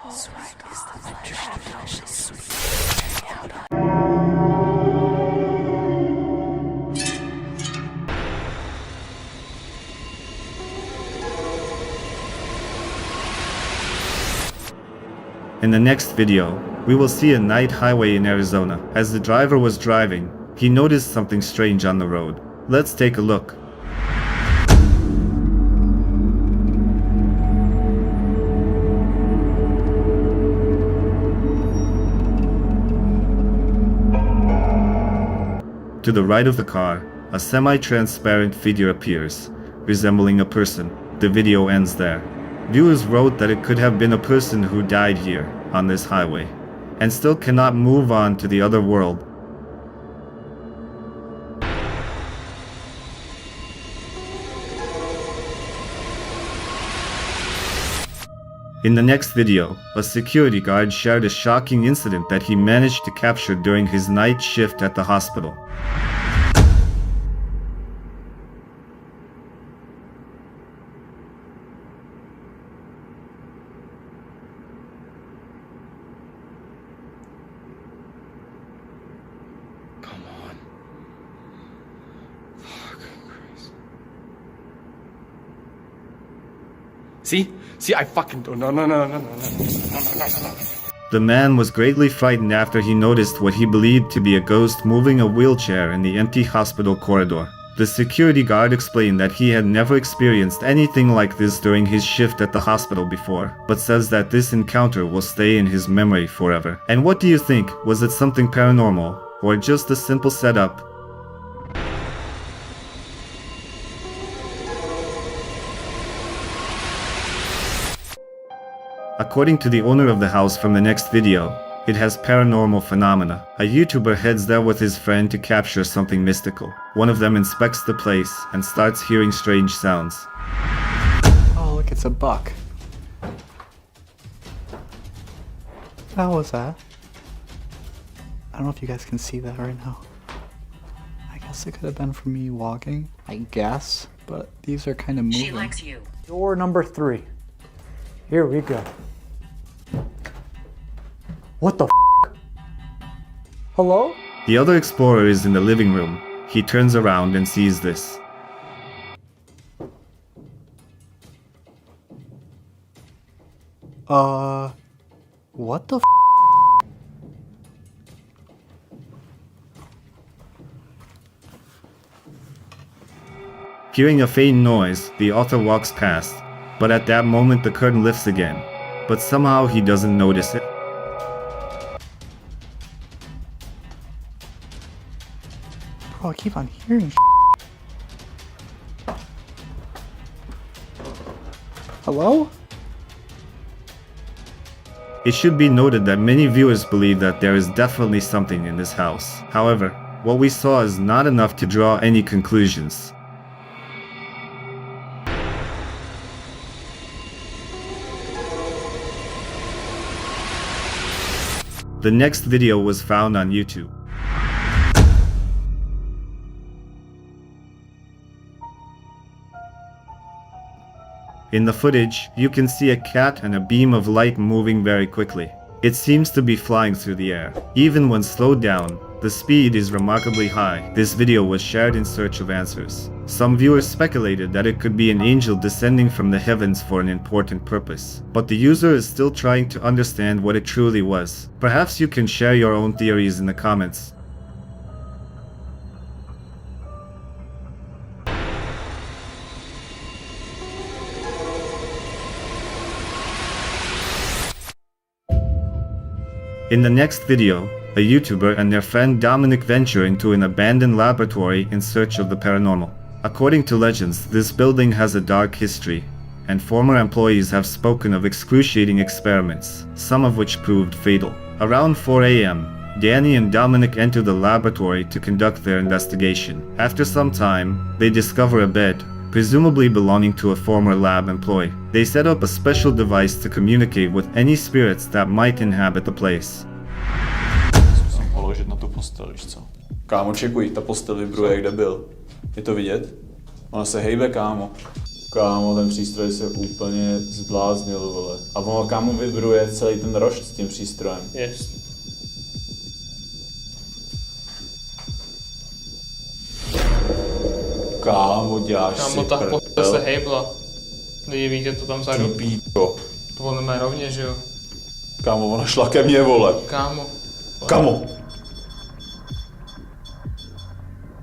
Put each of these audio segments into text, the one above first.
In the next video, we will see a night highway in Arizona. As the driver was driving, he noticed something strange on the road. Let's take a look. To the right of the car, a semi-transparent figure appears, resembling a person. The video ends there. Viewers wrote that it could have been a person who died here, on this highway, and still cannot move on to the other world. In the next video, a security guard shared a shocking incident that he managed to capture during his night shift at the hospital. Come on. Fuck, Christ. See? See, I fucking don't. No. The man was greatly frightened after he noticed what he believed to be a ghost moving a wheelchair in the empty hospital corridor. The security guard explained that he had never experienced anything like this during his shift at the hospital before, but says that this encounter will stay in his memory forever. And what do you think? Was it something paranormal, or just a simple setup? According to the owner of the house from the next video, it has paranormal phenomena. A YouTuber heads there with his friend to capture something mystical. One of them inspects the place and starts hearing strange sounds. Oh, look, it's a buck. How was that? I don't know if you guys can see that right now. I guess it could have been from me walking, I guess, but these are kind of moving. She likes you. Door number 3. Here we go. What the f***? Hello? The other explorer is in the living room. He turns around and sees this. What the f***? Hearing a faint noise, the author walks past, but at that moment the curtain lifts again, but somehow he doesn't notice it. Bro, I keep on hearing Hello? It should be noted that many viewers believe that there is definitely something in this house. However, what we saw is not enough to draw any conclusions. The next video was found on YouTube. In the footage, you can see a cat and a beam of light moving very quickly. It seems to be flying through the air. Even when slowed down, the speed is remarkably high. This video was shared in search of answers. Some viewers speculated that it could be an angel descending from the heavens for an important purpose, but the user is still trying to understand what it truly was. Perhaps you can share your own theories in the comments. In the next video, a YouTuber and their friend Dominic venture into an abandoned laboratory in search of the paranormal. According to legends, this building has a dark history, and former employees have spoken of excruciating experiments, some of which proved fatal. Around 4 a.m., Danny and Dominic enter the laboratory to conduct their investigation. After some time, they discover a bed, presumably belonging to a former lab employee. They set up a special device to communicate with any spirits that might inhabit the place. Zkusím položit na tu postel, víš co? Kámo, čekuj, ta postel vibruje, kde byl. Je to vidět? Ona se hejbe, kámo. Kámo, ten přístroj se úplně zbláznil, vole. A ono kámo vibruje celý ten rošt s tím přístrojem. Jest. Kámo, děláš Kámo, si ta prdel. posta se hejbla. Lidi, vidíte to tam Ty vzadu? píčo. To ono má rovně, že jo? Kámo, ona šla ke mně, vole. Kámo. Kamo.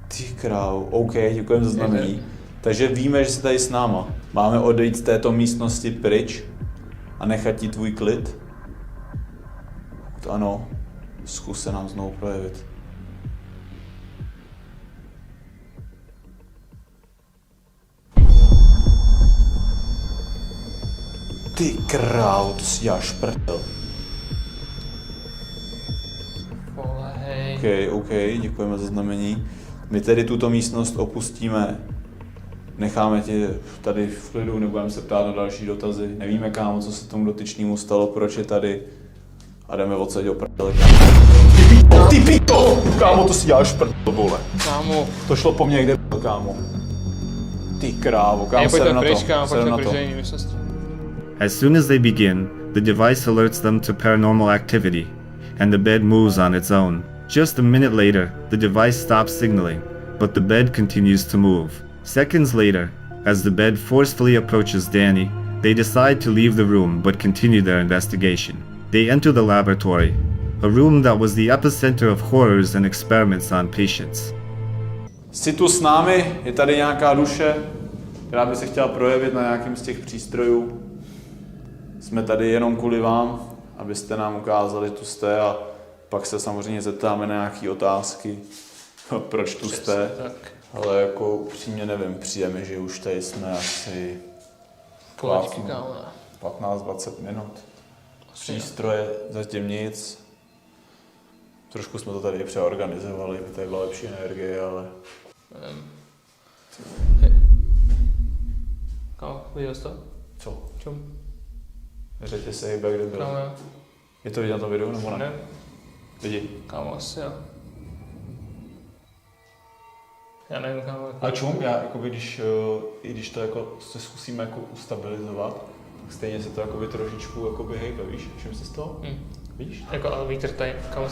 Ty krávo, OK, děkujeme za znamení. Takže víme, že jsi tady s náma. Máme odejít z této místnosti pryč a nechat ti tvůj klid? Pokud ano, zkus se nám znovu projevit. Ty krávo, to si děláš prdel. Vole, hej. OK, děkujeme za znamení. My tedy tuto místnost opustíme. Necháme tě tady v klidu, nebudeme se ptát na další dotazy. Nevíme, kámo, co se tomu dotyčnému stalo, proč je tady. A jdeme odsaď o prdele, kámo. Ty píto! Kámo, to si děláš prdel, vole. Kámo. To šlo po mně, kde byl, kámo. Ty krávo, kámo, Hej, sedu pojďme na pryč, to. kámo, Sedu pojďme na pryč to. do jiný místnosti. As soon as they begin, the device alerts them to paranormal activity, and the bed moves on its own. Just a minute later, the device stops signaling, but the bed continues to move. Seconds later, as the bed forcefully approaches Danny, they decide to leave the room but continue their investigation. They enter the laboratory, a room that was the epicenter of horrors and experiments on patients. Jsi tu s námi, je tady nějaká duše, která by se chtěla projevit na nějakém z těch přístrojů. Jsme tady jenom kvůli vám, abyste nám ukázali, že tu jste a pak se samozřejmě zeptáme na nějaké otázky, proč tu jste. Tak. Ale jako upřímně nevím, přijeme, že už tady jsme asi Polečky, kámo. 15-20 minut. Přístroje zatím nic. Trošku jsme to tady přeorganizovali, aby tady byla lepší energie, ale... Hej. Kámo, viděl jsi to? Co? Čum? Řetě se hýbe, kde byl. Kámo, jo. Je to vidět na tom videu, nebo ne? Ne. Lidi. Kámo, asi jo. Já nevím, kámo. A čum, já jakoby, i když to jako se zkusíme jako ustabilizovat, tak stejně se to jakoby trošičku jakoby hejbe, víš? Všim se z toho? Vidíš? Jako, ale vítr tady, kámo.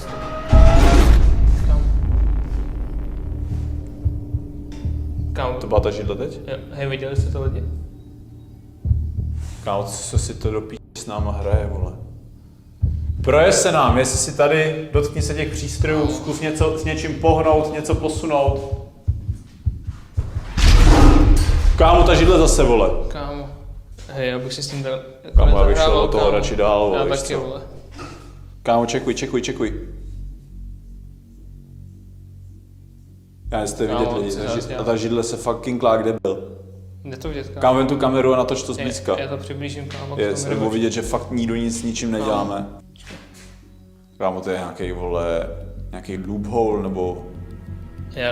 Kámo. Kámo. To byla ta židle teď? Jo. Hej, viděli jste to lidi? Kámo, co si to do s náma hraje, vole. Projev se nám, jestli si tady, dotkni se těch přístrojů, zkus něco, s něčím pohnout, něco posunout. Kámo, ta židle zase, vole. Kámo. Hej, já bych si s tím dal... Kámo, já bych šel nezahrával, do toho kámo. radši dál, vole, Já víš taky, co? vole. Kámo, čekuj. Já jestli to vidět Kámo, lidi, co ta já- a ta židle se fucking klá, kde byl. Jde to vidět, kámo. Kámo, vem tu kameru a natoč to zblízka. Já to přiblížím, kámo. Yes, nebo vidět, že fakt nikdo nic s ničím neděláme. Kámo, to je nějaký, vole, nějaký loophole, nebo... Já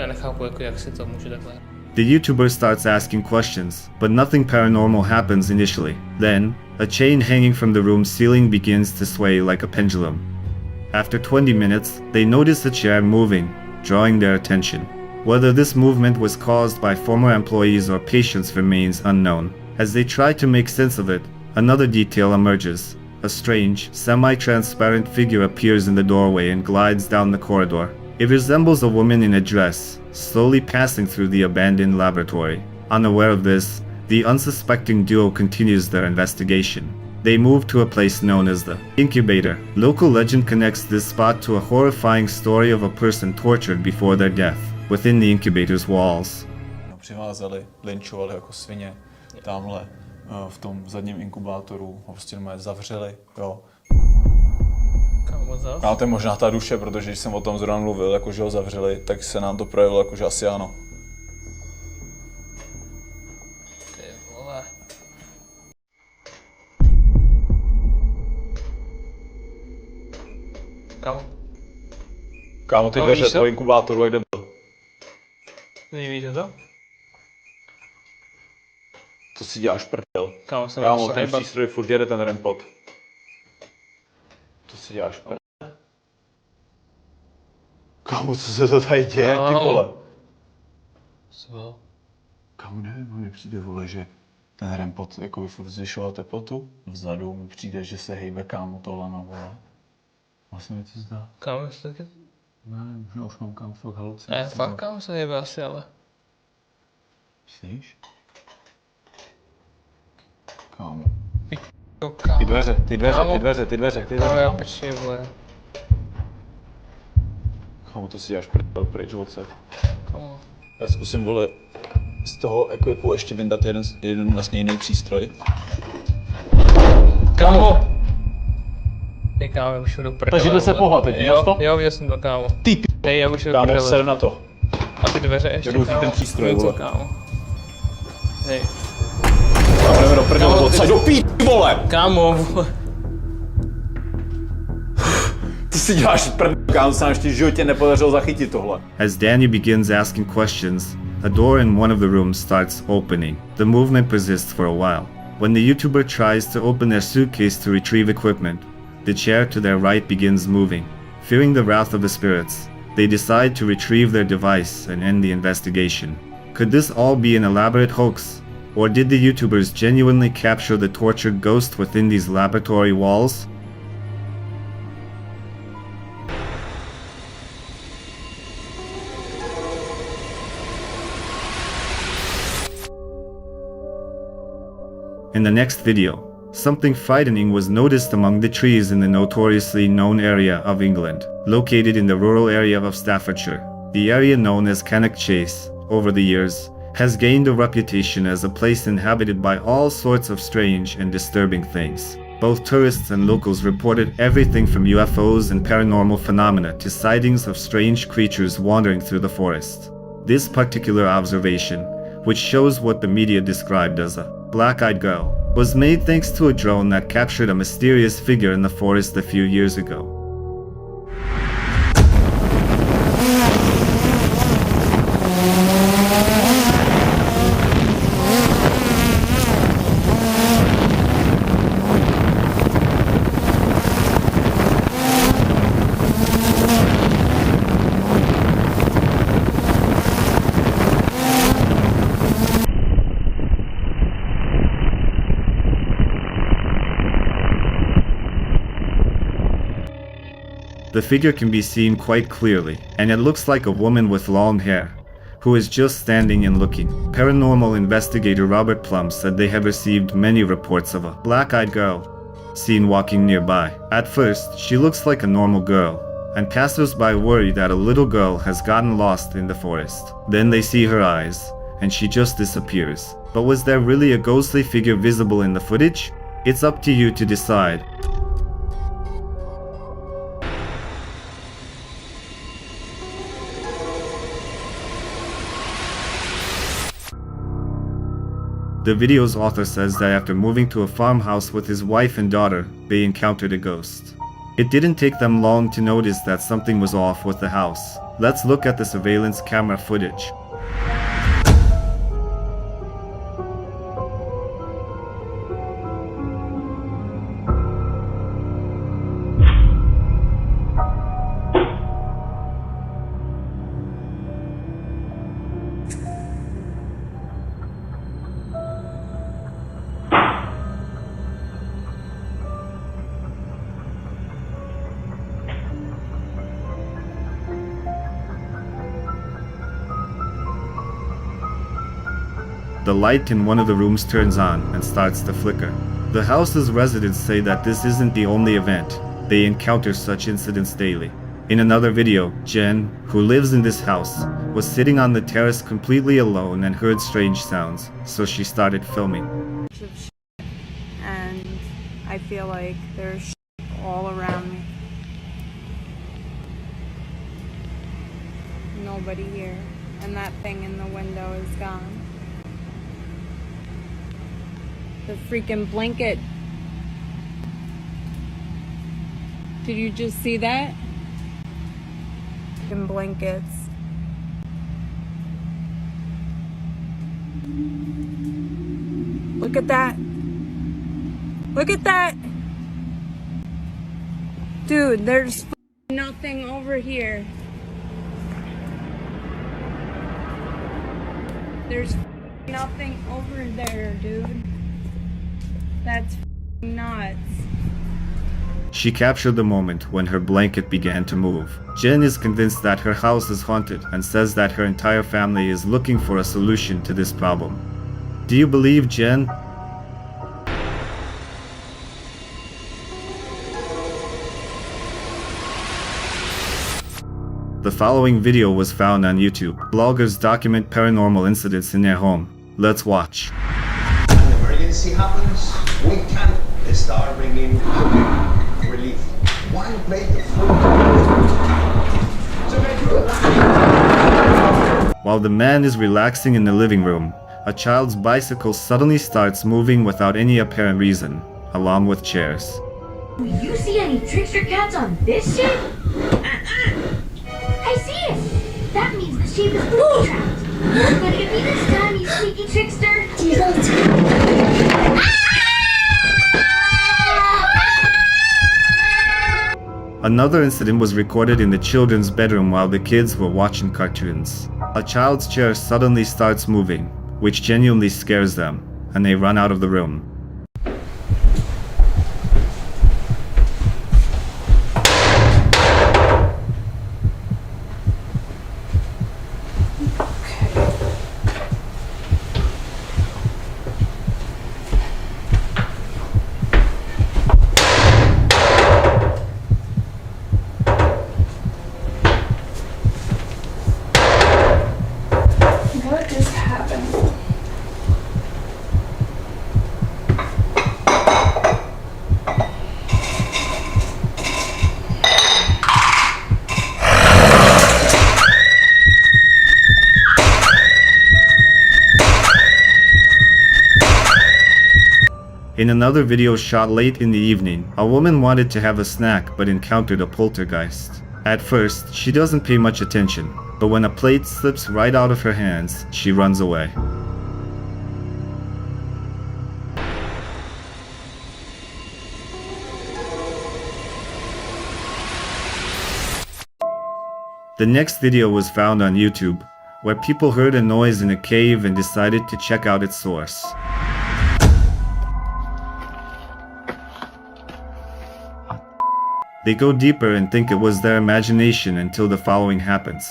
nechápu, jako jak si to může takhle. The YouTuber starts asking questions, but nothing paranormal happens initially. Then, a chain hanging from the room ceiling begins to sway like a pendulum. After 20 minutes, they notice a chair moving, drawing their attention. Whether this movement was caused by former employees or patients remains unknown. As they try to make sense of it, another detail emerges. A strange, semi-transparent figure appears in the doorway and glides down the corridor. It resembles a woman in a dress, slowly passing through the abandoned laboratory. Unaware of this, the unsuspecting duo continues their investigation. They move to a place known as the incubator. Local legend connects this spot to a horrifying story of a person tortured before their death within the incubator's walls. Přivázali, lynchovali jako svině, tamhle v tom zadním inkubátoru, ho prostě normálně zavřeli, jo. Kámo, zas? A to je možná ta duše, protože když jsem o tom zrovna mluvil, jako že ho zavřeli, tak se nám to projevilo, jako že asi ano. Ty vole. Kámo, Kámo, ty No, dveře víš co? toho inkubátoru, jak kde byl? nevíte to? To si děláš prdel. Kámo, jsem Kámo, začal ten hejbat. přístroj furt jede ten rempot. To si děláš prdel. Kámo, co se to tady děje, ty Kámo. vole? Co bylo? Kámo, nevím, mi přijde, vole, že ten rempot jako furt zvyšoval teplotu. Vzadu mi přijde, že se hejbe, kámo, tohle na vole. Vlastně mi to zdá. Kámo, se taky... Ne, možná už mám kámo fakt haluci. Ne, fakt kámo se hejbe asi, ale... Myslíš? Kámo. Jo, kámo. Ty dveře. Kámo, já pečně, vole. Kámo, to si děláš pryč odsaď. Kámo. Já zkusím, vole, z toho equipu ještě vyndat jeden vlastně jiný přístroj. Kámo! Ty kámo, já už jdu do prdele. Ta židle se pohla teď, viděl to? Jo, viděl jsem to, kámo. Ty Hej, já už jdu do kámo, prdele. ser na to. A ty dveře ještě, Jdu kámo. ten přístroj, Něco, vole. kámo. Hej. A jdeme do prdele odsaď, do pít, vole! Kámo, vole. Ty si děláš kámo, se nám ještě v životě nepodařilo zachytit tohle. As Danny begins asking questions, a door in one of the rooms starts opening. The movement persists for a while. When the YouTuber tries to open their suitcase to retrieve equipment, the chair to their right begins moving. Fearing the wrath of the spirits, they decide to retrieve their device and end the investigation. Could this all be an elaborate hoax? Or did the YouTubers genuinely capture the tortured ghost within these laboratory walls? In the next video, something frightening was noticed among the trees in the notoriously known area of England, located in the rural area of Staffordshire. The area known as Cannock Chase, over the years, has gained a reputation as a place inhabited by all sorts of strange and disturbing things. Both tourists and locals reported everything from UFOs and paranormal phenomena to sightings of strange creatures wandering through the forest. This particular observation, which shows what the media described as a black-eyed girl, was made thanks to a drone that captured a mysterious figure in the forest a few years ago. The figure can be seen quite clearly, and it looks like a woman with long hair, who is just standing and looking. Paranormal investigator Robert Plum said they have received many reports of a black-eyed girl seen walking nearby. At first, she looks like a normal girl, and passers-by worry that a little girl has gotten lost in the forest. Then they see her eyes, and she just disappears. But was there really a ghostly figure visible in the footage? It's up to you to decide. The video's author says that after moving to a farmhouse with his wife and daughter, they encountered a ghost. It didn't take them long to notice that something was off with the house. Let's look at the surveillance camera footage. The light in one of the rooms turns on and starts to flicker. The house's residents say that this isn't the only event. They encounter such incidents daily. In another video, Jen, who lives in this house, was sitting on the terrace completely alone and heard strange sounds, so she started filming. And I feel like there's all around me. Nobody here. And that thing in the window is gone. The freaking blanket. Did you just see that? Freaking blankets. Look at that. Look at that. Dude, there's nothing over here. There's nothing over there, dude. That's nuts. She captured the moment when her blanket began to move. Jen is convinced that her house is haunted and says that her entire family is looking for a solution to this problem. Do you believe Jen? The following video was found on YouTube. Bloggers document paranormal incidents in their home. Let's watch. An emergency happens, we can't start bringing relief. One plate of food to make you alive. While the man is relaxing in the living room, a child's bicycle suddenly starts moving without any apparent reason, along with chairs. Do you see any trickster cats on this ship? I see it! That means the ship is booby trapped! You're gonna get me this time, you sneaky trickster! Another incident was recorded in the children's bedroom while the kids were watching cartoons. A child's chair suddenly starts moving, which genuinely scares them, and they run out of the room. What just happened? In another video shot late in the evening, a woman wanted to have a snack but encountered a poltergeist. At first, she doesn't pay much attention, but when a plate slips right out of her hands, she runs away. The next video was found on YouTube, where people heard a noise in a cave and decided to check out its source. They go deeper and think it was their imagination until the following happens.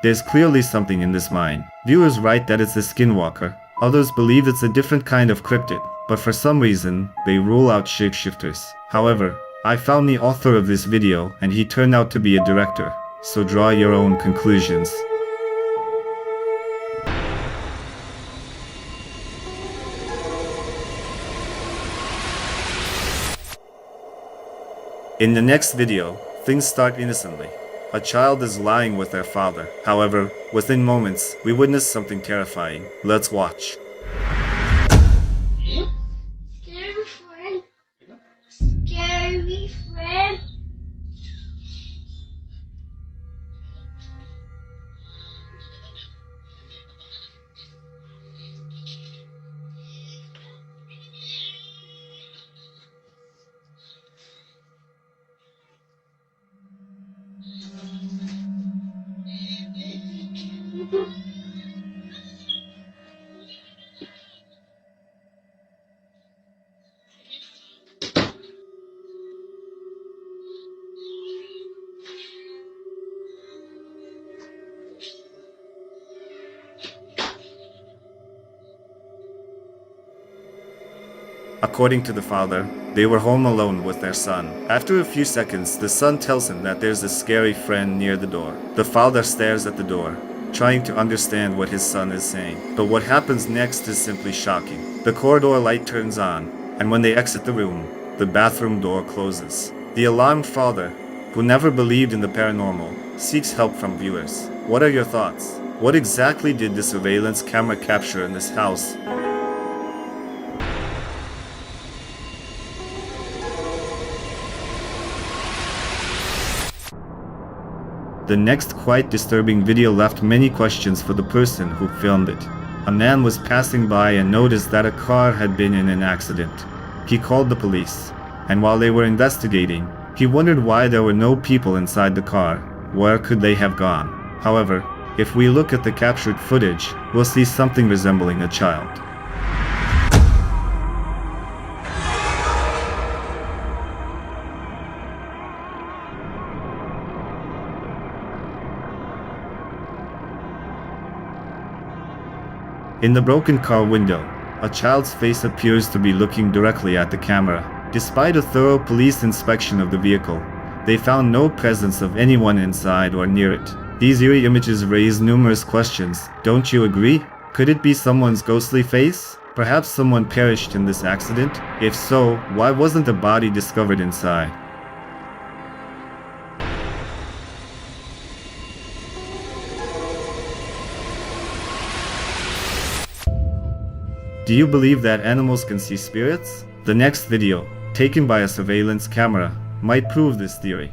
There's clearly something in this mine. Viewers write that it's a skinwalker. Others believe it's a different kind of cryptid, but for some reason, they rule out shapeshifters. However, I found the author of this video and he turned out to be a director. So draw your own conclusions. In the next video, things start innocently. A child is lying with their father. However, within moments, we witness something terrifying. Let's watch. Scary friend. Scary friend. According to the father, they were home alone with their son. After a few seconds, the son tells him that there's a scary friend near the door. The father stares at the door, trying to understand what his son is saying. But what happens next is simply shocking. The corridor light turns on, and when they exit the room, the bathroom door closes. The alarmed father, who never believed in the paranormal, seeks help from viewers. What are your thoughts? What exactly did the surveillance camera capture in this house? The next quite disturbing video left many questions for the person who filmed it. A man was passing by and noticed that a car had been in an accident. He called the police, and while they were investigating, he wondered why there were no people inside the car. Where could they have gone? However, if we look at the captured footage, we'll see something resembling a child. In the broken car window, a child's face appears to be looking directly at the camera. Despite a thorough police inspection of the vehicle, they found no presence of anyone inside or near it. These eerie images raise numerous questions. Don't you agree? Could it be someone's ghostly face? Perhaps someone perished in this accident? If so, why wasn't a body discovered inside? Do you believe that animals can see spirits? The next video, taken by a surveillance camera, might prove this theory.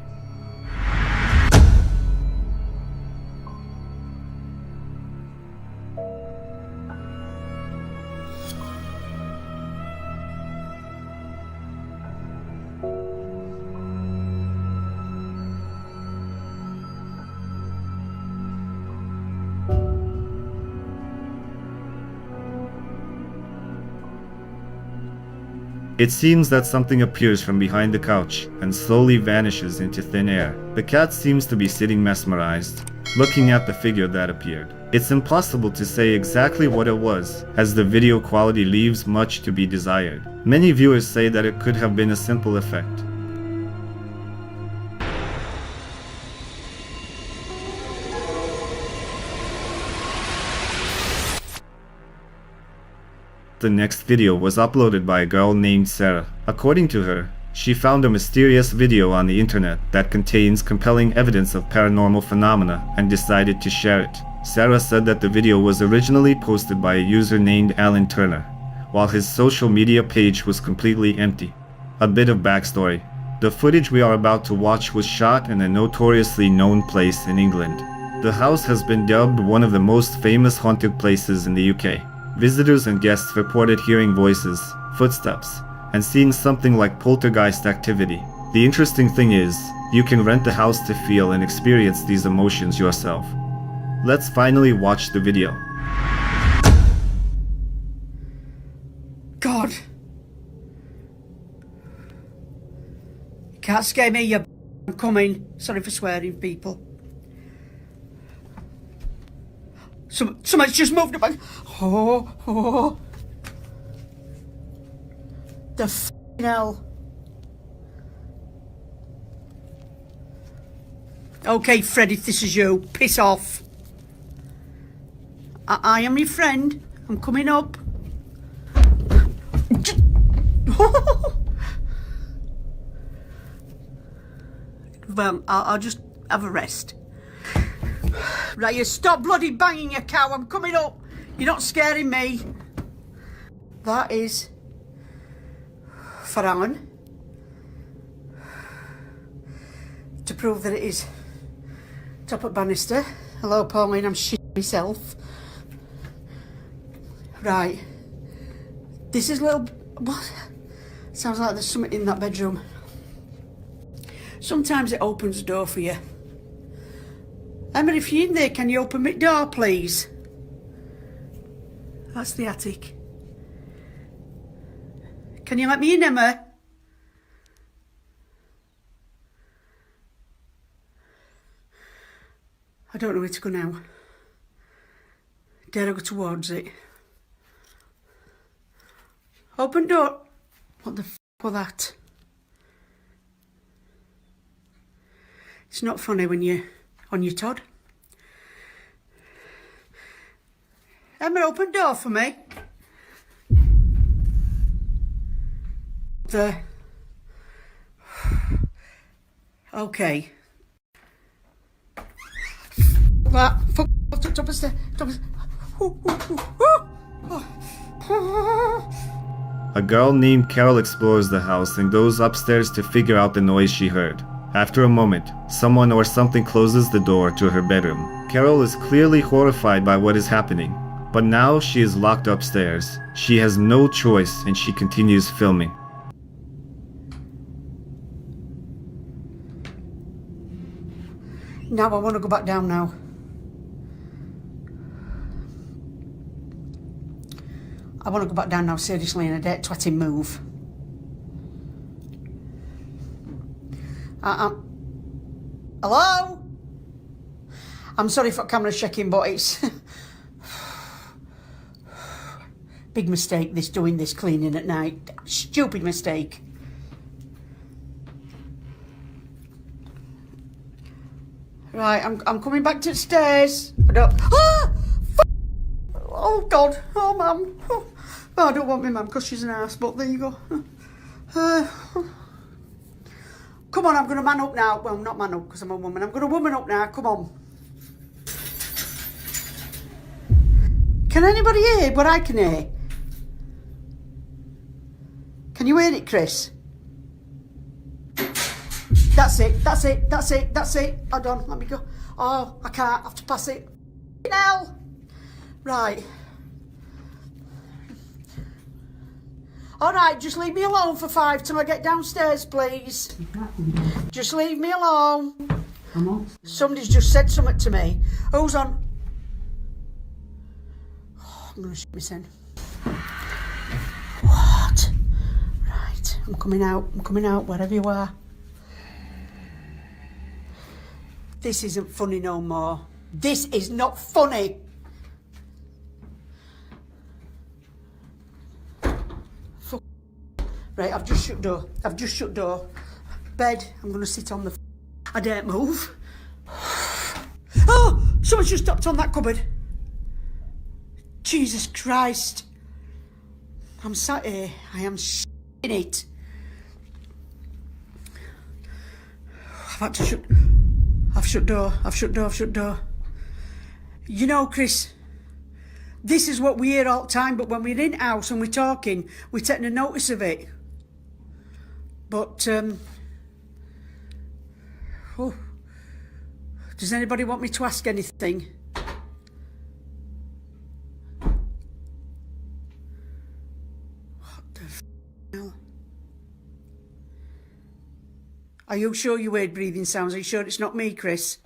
It seems that something appears from behind the couch and slowly vanishes into thin air. The cat seems to be sitting mesmerized, looking at the figure that appeared. It's impossible to say exactly what it was, as the video quality leaves much to be desired. Many viewers say that it could have been a simple effect. The next video was uploaded by a girl named Sarah. According to her, she found a mysterious video on the internet that contains compelling evidence of paranormal phenomena and decided to share it. Sarah said that the video was originally posted by a user named Alan Turner, while his social media page was completely empty. A bit of backstory. The footage we are about to watch was shot in a notoriously known place in England. The house has been dubbed one of the most famous haunted places in the UK. Visitors and guests reported hearing voices, footsteps, and seeing something like poltergeist activity. The interesting thing is, you can rent the house to feel and experience these emotions yourself. Let's finally watch the video. God! You can't scare me, you I'm coming. Sorry for swearing, people. Somebody's just moved about. Oh. The f***ing hell. Okay, Fred, if this is you, piss off. I am your friend. I'm coming up. Well, I'll just have a rest. Right, you stop bloody banging your cow. I'm coming up. You're not scaring me. That is for Alan. To prove that it is top at banister. Hello, Pauline, I'm shitting myself. Right. This is little... What? Sounds like there's something in that bedroom. Sometimes it opens the door for you. Emma, if you're in there, can you open my door, please? That's the attic. Can you let me in, Emma? I don't know where to go now. Dare I go towards it? Open door. What the f*** was that? It's not funny when you're on your Todd. Emma, open door for me. There. Okay. That. Top of stairs. A girl named Carol explores the house and goes upstairs to figure out the noise she heard. After a moment, someone or something closes the door to her bedroom. Carol is clearly horrified by what is happening, but now she is locked upstairs. She has no choice and she continues filming. Now I want to go back down now. I want to go back down now, seriously, and I dare twatting move. Hello? I'm sorry for camera checking, but it's... Big mistake, this doing this cleaning at night. Stupid mistake. Right, I'm coming back to the stairs. I don't... Ah! Oh, God. Oh, Mum. Oh, I don't want my mum because she's an ass, but there you go. Come on, I'm going to man up now. Well, not man up because I'm a woman. I'm going to woman up now. Come on. Can anybody hear what I can hear? Can you hear it, Chris? That's it. That's it. That's it. That's it. Hold on. Let me go. Oh, I can't. I have to pass it. Now. Right. All right, just leave me alone for 5 till I get downstairs, please. Just leave me alone. Somebody's just said something to me. Who's on? Oh, I'm going to shit myself. What? Right, I'm coming out, wherever you are. This isn't funny no more. This is not funny. Right, I've just shut door. I've just shut door. Bed, I'm going to sit on the... I daren't move. Oh, someone's just stopped on that cupboard. Jesus Christ. I'm sat here. I am in it. I've had to shut... I've shut door. I've shut door. I've shut door. You know, Chris, this is what we hear all the time, but when we're in house and we're talking, we're taking a notice of it. But, oh, does anybody want me to ask anything? What the hell? Are you sure you heard breathing sounds? Are you sure it's not me, Chris?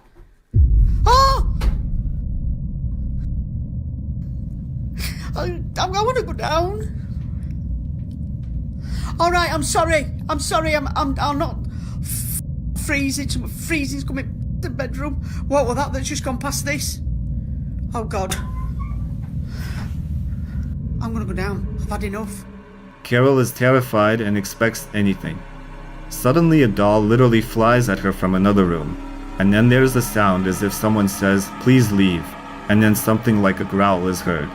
Oh! I want to go down. All right, I'm sorry. I'm sorry. I'm not freezing. Freezing's coming to the bedroom. What was that that's just gone past this? Oh God. I'm gonna go down. I've had enough. Carol is terrified and expects anything. Suddenly a doll literally flies at her from another room, and then there's a sound as if someone says, "Please leave," and then something like a growl is heard.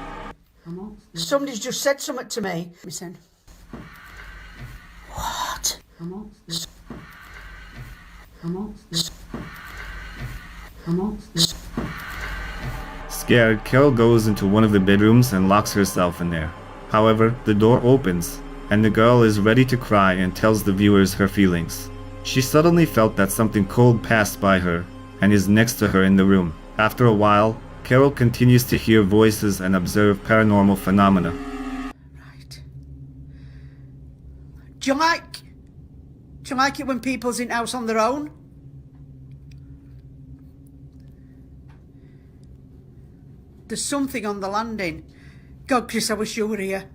Somebody's just said something to me. Listen. What? Scared, Carol goes into one of the bedrooms and locks herself in there. However, the door opens, and the girl is ready to cry and tells the viewers her feelings. She suddenly felt that something cold passed by her and is next to her in the room. After a while, Carol continues to hear voices and observe paranormal phenomena. Right. Do you like it when people's in house on their own? There's something on the landing. God, Chris, I wish you were here.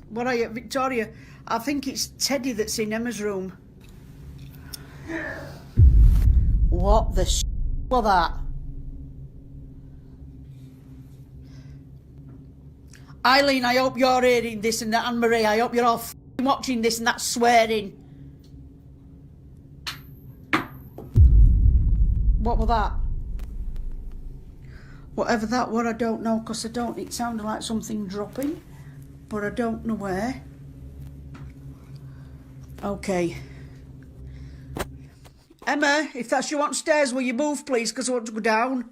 What are you, Victoria? I think it's Teddy that's in Emma's room. What the was that? Eileen, I hope you're hearing this, and that Anne-Marie, I hope you're all watching this and that's swearing. What was that? Whatever that were, I don't know, because it sounded like something dropping, but I don't know where. Okay. Emma, if that's you upstairs, will you move, please, because I want to go down.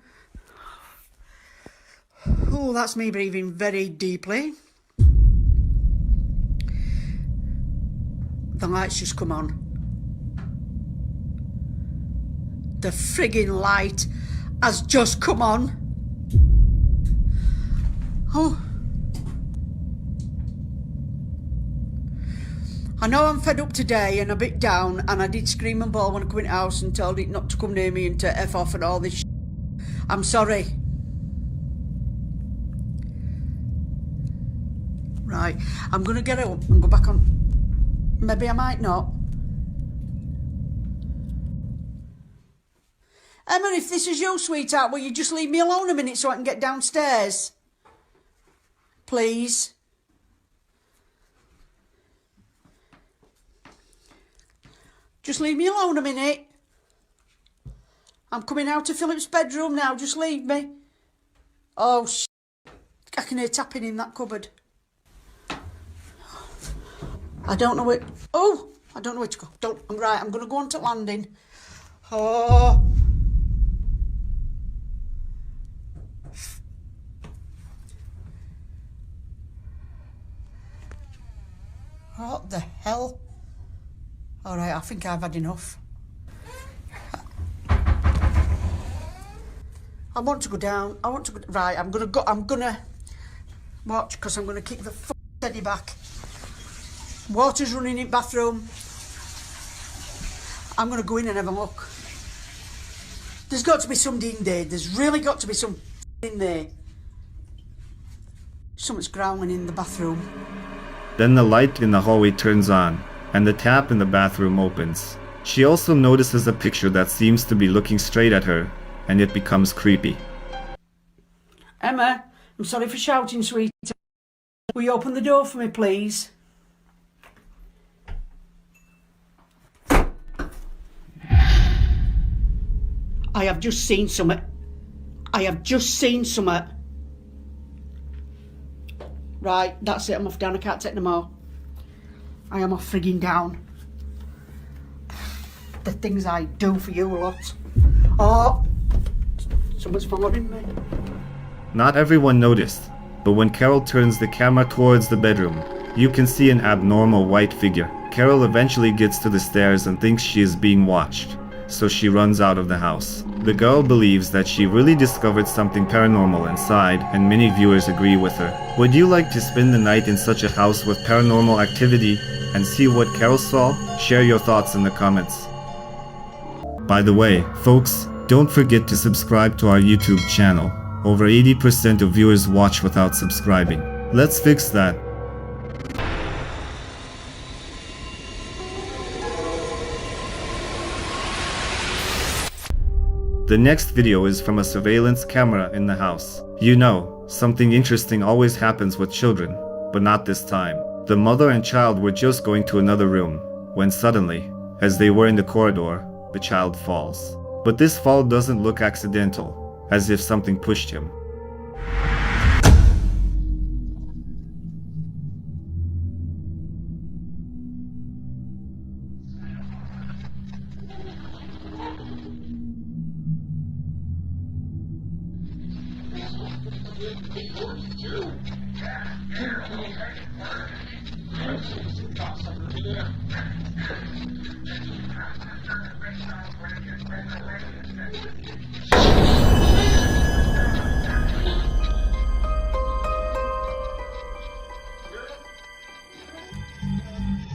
Oh, that's me breathing very deeply. The lights just come on. The friggin' light has just come on. Oh. I know I'm fed up today and a bit down, and I did scream and bawl when I come in the house and told it not to come near me and to F off and all this shit. I'm sorry. Right, I'm gonna get up and go back on. Maybe I might not. Emma, if this is you, sweetheart, will you just leave me alone a minute so I can get downstairs? Please. Just leave me alone a minute. I'm coming out of Philip's bedroom now, just leave me. Oh, I can hear tapping in that cupboard. I don't know where... Oh, I don't know where to go. I'm right, I'm going to go on to landing. Oh. What the hell? All right, I think I've had enough. I want to go down. I want to go... Right, I'm going to go... I'm going to... Watch, because I'm going to kick the teddy back. Water's running in bathroom. I'm going to go in and have a look. There's got to be somebody in there. There's really got to be something in there. Something's growling in the bathroom. Then the light in the hallway turns on, and the tap in the bathroom opens. She also notices a picture that seems to be looking straight at her, and it becomes creepy. Emma, I'm sorry for shouting, sweetie. Will you open the door for me, please? I have just seen something. I have just seen something. Right, that's it. I'm off down. I can't take no more. I am off frigging down. The things I do for you lot. Oh, someone's following me. Not everyone noticed, but when Carol turns the camera towards the bedroom, you can see an abnormal white figure. Carol eventually gets to the stairs and thinks she is being watched, so she runs out of the house. The girl believes that she really discovered something paranormal inside, and many viewers agree with her. Would you like to spend the night in such a house with paranormal activity and see what Carol saw? Share your thoughts in the comments. By the way, folks, don't forget to subscribe to our YouTube channel. Over 80% of viewers watch without subscribing. Let's fix that. The next video is from a surveillance camera in the house. You know, something interesting always happens with children, but not this time. The mother and child were just going to another room, when suddenly, as they were in the corridor, the child falls. But this fall doesn't look accidental, as if something pushed him.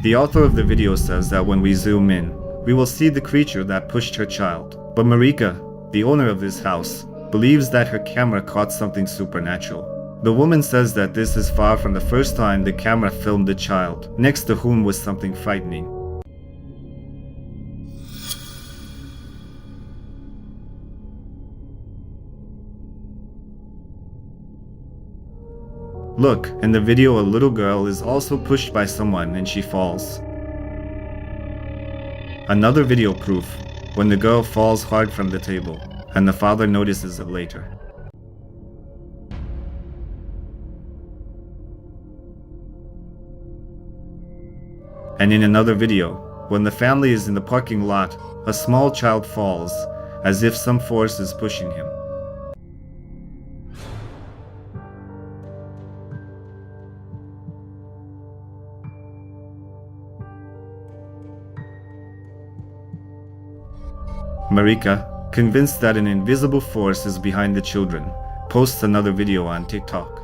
The author of the video says that when we zoom in, we will see the creature that pushed her child. But Marika, the owner of this house, believes that her camera caught something supernatural. The woman says that this is far from the first time the camera filmed the child, next to whom was something frightening. Look, in the video a little girl is also pushed by someone and she falls. Another video proof, when the girl falls hard from the table, and the father notices it later. And in another video, when the family is in the parking lot, a small child falls, as if some force is pushing him. Marika, convinced that an invisible force is behind the children, posts another video on TikTok.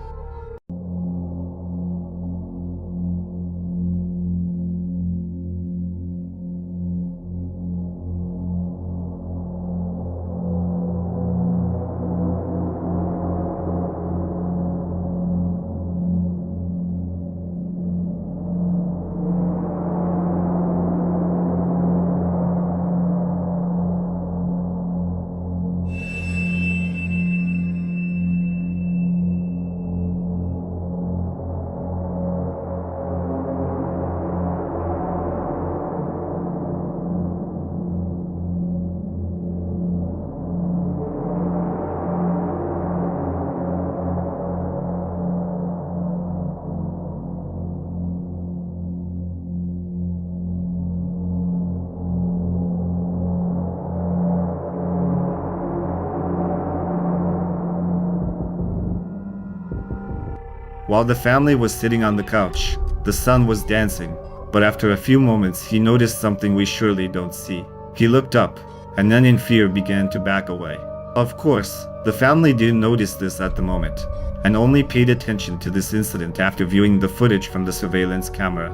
While the family was sitting on the couch, the son was dancing, but after a few moments he noticed something we surely don't see. He looked up, and then in fear began to back away. Of course, the family didn't notice this at the moment, and only paid attention to this incident after viewing the footage from the surveillance camera.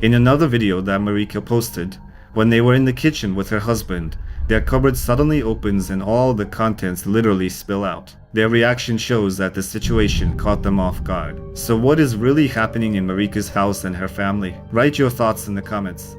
In another video that Marika posted, when they were in the kitchen with her husband, their cupboard suddenly opens and all the contents literally spill out. Their reaction shows that the situation caught them off guard. So what is really happening in Marika's house and her family? Write your thoughts in the comments.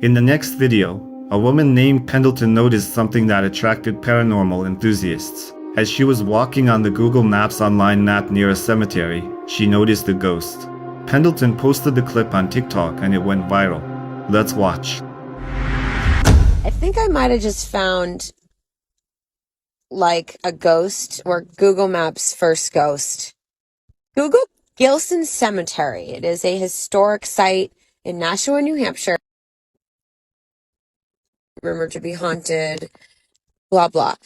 In the next video, a woman named Pendleton noticed something that attracted paranormal enthusiasts. As she was walking on the Google Maps online map near a cemetery, she noticed a ghost. Pendleton posted the clip on TikTok and it went viral. Let's watch. I think I might have just found like a ghost or Google Maps first ghost. Google Gilson Cemetery. It is a historic site in Nashua, New Hampshire. Rumored to be haunted, blah, blah.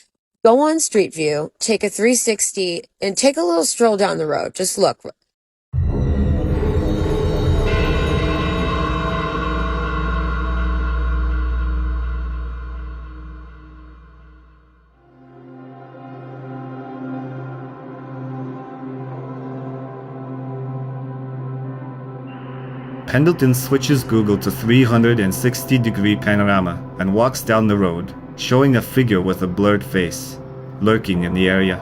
Go on Street View, take a 360, and take a little stroll down the road. Just look. Pendleton switches Google to 360-degree panorama and walks down the road, showing a figure with a blurred face, lurking in the area.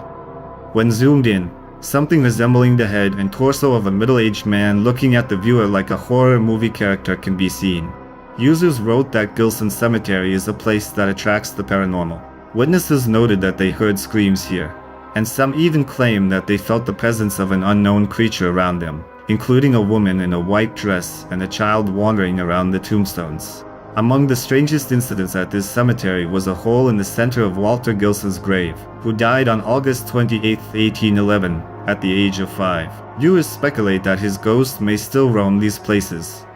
When zoomed in, something resembling the head and torso of a middle-aged man looking at the viewer like a horror movie character can be seen. Users wrote that Gilson Cemetery is a place that attracts the paranormal. Witnesses noted that they heard screams here, and some even claimed that they felt the presence of an unknown creature around them, including a woman in a white dress and a child wandering around the tombstones. Among the strangest incidents at this cemetery was a hole in the center of Walter Gilson's grave, who died on August 28, 1811, at the age of 5. Viewers speculate that his ghost may still roam these places.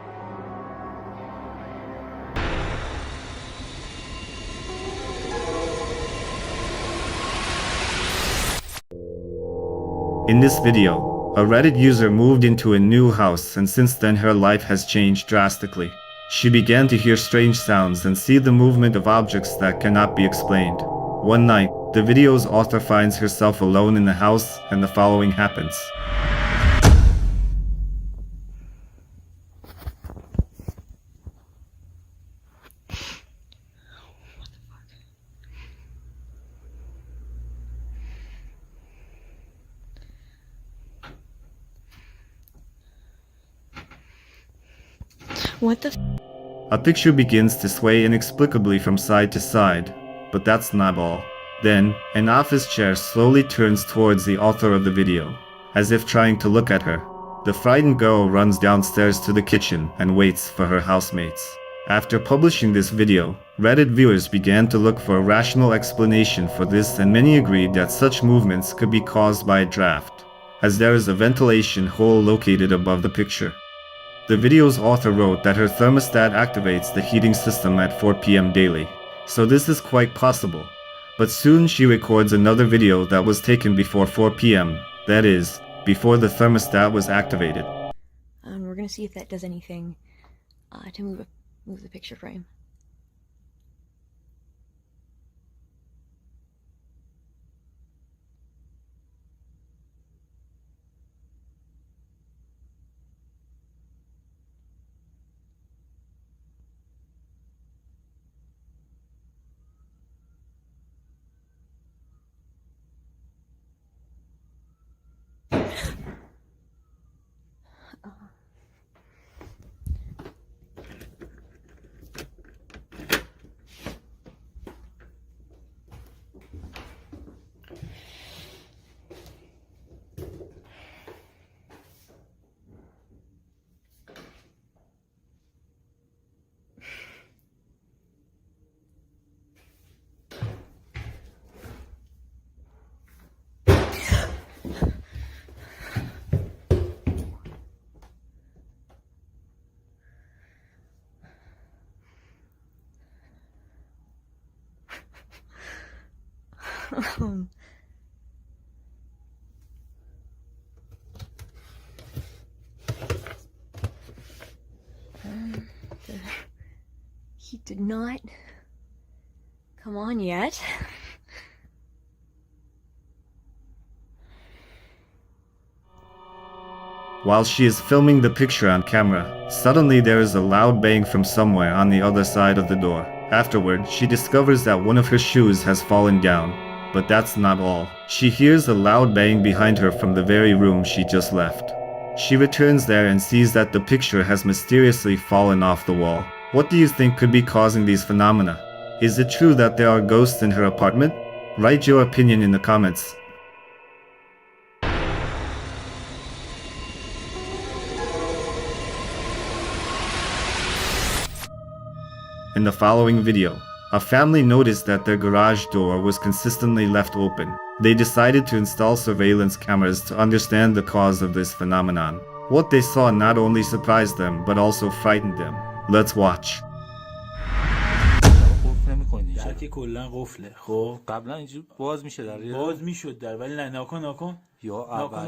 In this video, a Reddit user moved into a new house and since then her life has changed drastically. She began to hear strange sounds and see the movement of objects that cannot be explained. One night, the video's author finds herself alone in the house and the following happens. What the A picture begins to sway inexplicably from side to side, but that's not all. Then, an office chair slowly turns towards the author of the video, as if trying to look at her. The frightened girl runs downstairs to the kitchen and waits for her housemates. After publishing this video, Reddit viewers began to look for a rational explanation for this and many agreed that such movements could be caused by a draft, as there is a ventilation hole located above the picture. The video's author wrote that her thermostat activates the heating system at 4 p.m. daily, so this is quite possible. But soon she records another video that was taken before 4 p.m., that is, before the thermostat was activated. We're gonna see if that does anything to move the picture frame. He did not come on yet. While she is filming the picture on camera, suddenly there is a loud bang from somewhere on the other side of the door. Afterward, she discovers that one of her shoes has fallen down, but that's not all. She hears a loud bang behind her from the very room she just left. She returns there and sees that the picture has mysteriously fallen off the wall. What do you think could be causing these phenomena? Is it true that there are ghosts in her apartment? Write your opinion in the comments. In the following video, a family noticed that their garage door was consistently left open. They decided to install surveillance cameras to understand the cause of this phenomenon. What they saw not only surprised them, but also frightened them. Let's watch. در که کلا قفله. خب قبلا اینجوری باز میشه در باز میشد در ولی نه ناکن یا اول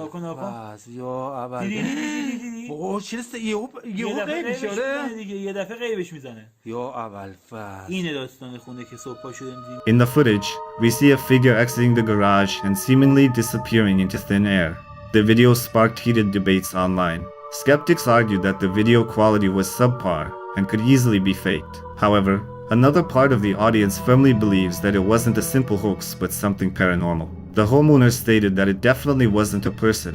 یا اول دیدی اوه چه یهو غیب میشه دیگه یه دفعه غیبش میزنه یا اول فاز اینه داستان خونه که صبح پا شدیم دیدیم. In the footage, we see a figure exiting the garage and seemingly disappearing into thin air. The video sparked heated debates online. Skeptics argued that the video quality was subpar and could easily be faked. However, another part of the audience firmly believes that it wasn't a simple hoax but something paranormal. The homeowner stated that it definitely wasn't a person,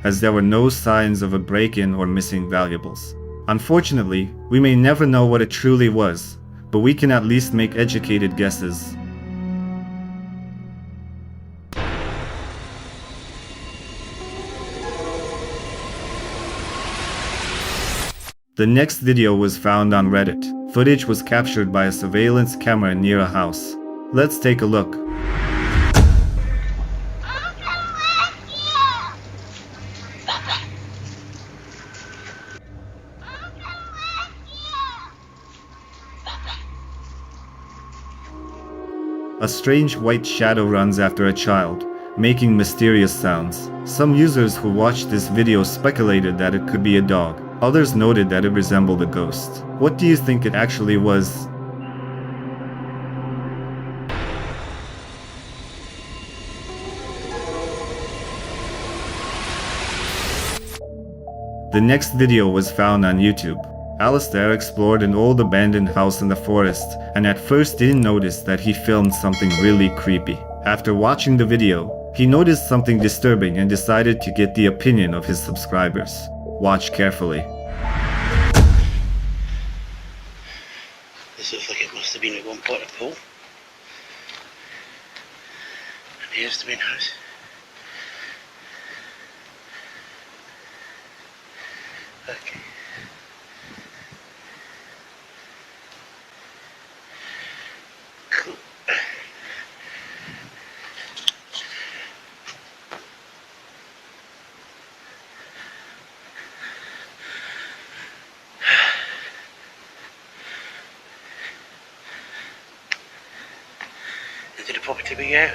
as there were no signs of a break-in or missing valuables. Unfortunately, we may never know what it truly was, but we can at least make educated guesses. The next video was found on Reddit. Footage was captured by a surveillance camera near a house. Let's take a look. A strange white shadow runs after a child, making mysterious sounds. Some users who watched this video speculated that it could be a dog. Others noted that it resembled a ghost. What do you think it actually was? The next video was found on YouTube. Alistair explored an old abandoned house in the forest and at first didn't notice that he filmed something really creepy. After watching the video, he noticed something disturbing and decided to get the opinion of his subscribers. Watch carefully. This looks like it must have been at one point a pool. And here's the main house. Okay. Cool. Did the property be out?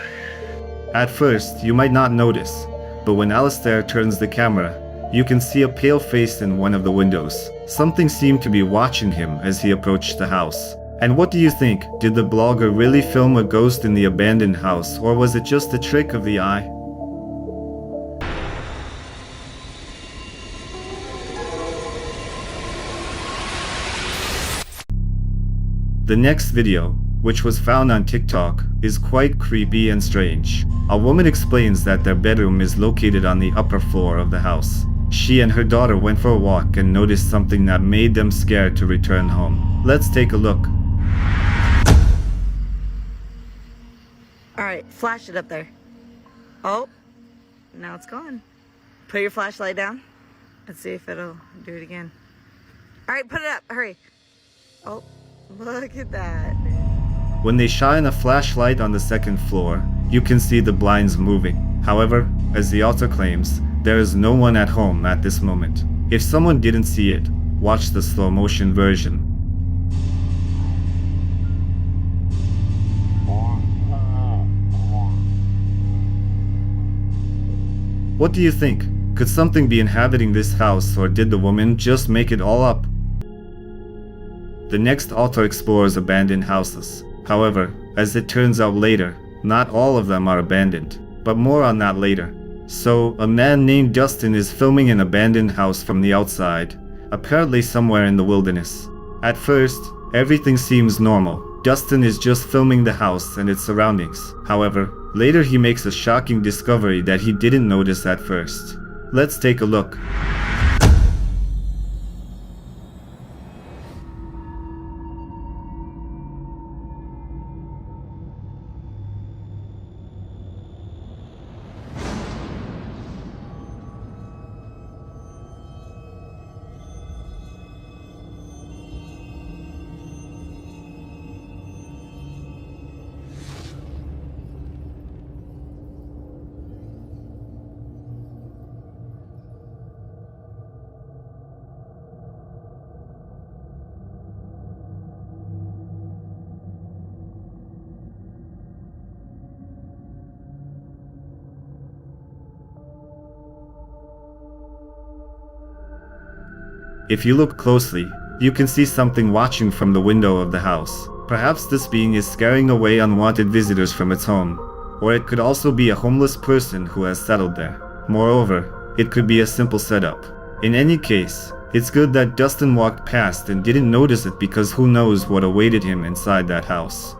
At first, you might not notice, but when Alistair turns the camera, you can see a pale face in one of the windows. Something seemed to be watching him as he approached the house. And what do you think? Did the blogger really film a ghost in the abandoned house, or was it just a trick of the eye? The next video, which was found on TikTok, is quite creepy and strange. A woman explains that their bedroom is located on the upper floor of the house. She and her daughter went for a walk and noticed something that made them scared to return home. Let's take a look. Alright, flash it up there. Oh, now it's gone. Put your flashlight down. Let's see if it'll do it again. Alright, put it up, hurry. Oh, look at that. When they shine a flashlight on the second floor, you can see the blinds moving. However, as the author claims, there is no one at home at this moment. If someone didn't see it, watch the slow motion version. What do you think? Could something be inhabiting this house, or did the woman just make it all up? The next author explores abandoned houses. However, as it turns out later, not all of them are abandoned, but more on that later. So, a man named Dustin is filming an abandoned house from the outside, apparently somewhere in the wilderness. At first, everything seems normal. Dustin is just filming the house and its surroundings. However, later he makes a shocking discovery that he didn't notice at first. Let's take a look. If you look closely, you can see something watching from the window of the house. Perhaps this being is scaring away unwanted visitors from its home, or it could also be a homeless person who has settled there. Moreover, it could be a simple setup. In any case, it's good that Dustin walked past and didn't notice it, because who knows what awaited him inside that house.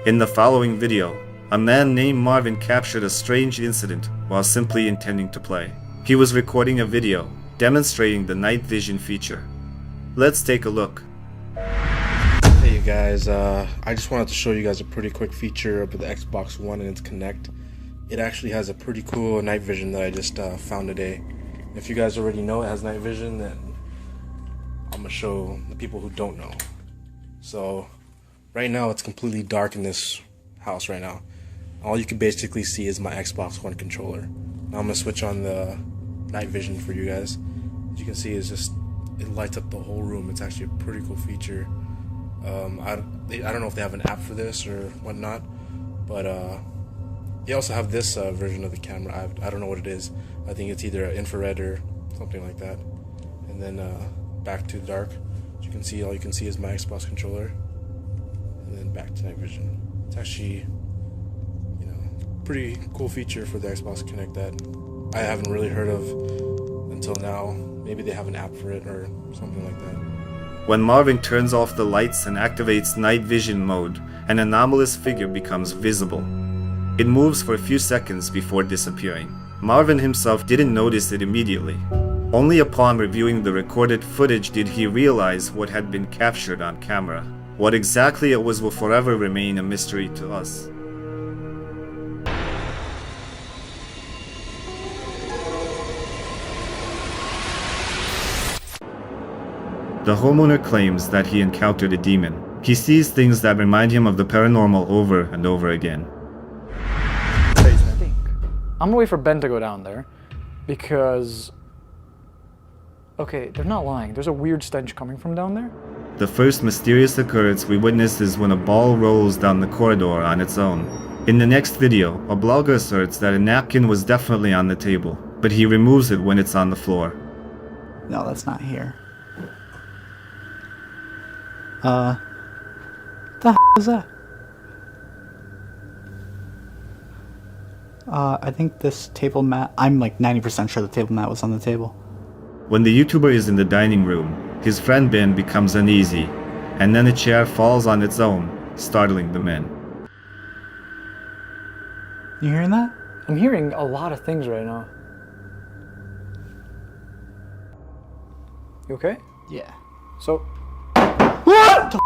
In the following video, a man named Marvin captured a strange incident while simply intending to play. He was recording a video demonstrating the night vision feature. Let's take a look. Hey you guys, I just wanted to show you guys a pretty quick feature of the Xbox One and its Kinect. It actually has a pretty cool night vision that I just found today. If you guys already know it has night vision, then I'm gonna show the people who don't know. So right now it's completely dark in this house right now. All you can basically see is my Xbox One controller. Now I'm gonna switch on the night vision for you guys. As you can see, it lights up the whole room. It's actually a pretty cool feature. I don't know if they have an app for this or whatnot, but they also have this version of the camera. I don't know what it is. I think it's either infrared or something like that. And then back to dark. As you can see, all you can see is my Xbox controller. And then back to night vision. It's actually, pretty cool feature for the Xbox Kinect that I haven't really heard of until now. Maybe they have an app for it or something like that. When Marvin turns off the lights and activates night vision mode, an anomalous figure becomes visible. It moves for a few seconds before disappearing. Marvin himself didn't notice it immediately. Only upon reviewing the recorded footage did he realize what had been captured on camera. What exactly it was will forever remain a mystery to us. The homeowner claims that he encountered a demon. He sees things that remind him of the paranormal over and over again. I'm gonna wait for Ben to go down there, because... Okay, they're not lying. There's a weird stench coming from down there. The first mysterious occurrence we witness is when a ball rolls down the corridor on its own. In the next video, a blogger asserts that a napkin was definitely on the table, but he removes it when it's on the floor. No, that's not here. The hell is that? I think this table mat, I'm like 90% sure the table mat was on the table. When the YouTuber is in the dining room, his friend Ben becomes uneasy, and then a chair falls on its own, startling the men. You hearing that? I'm hearing a lot of things right now. You okay? Yeah. So... What the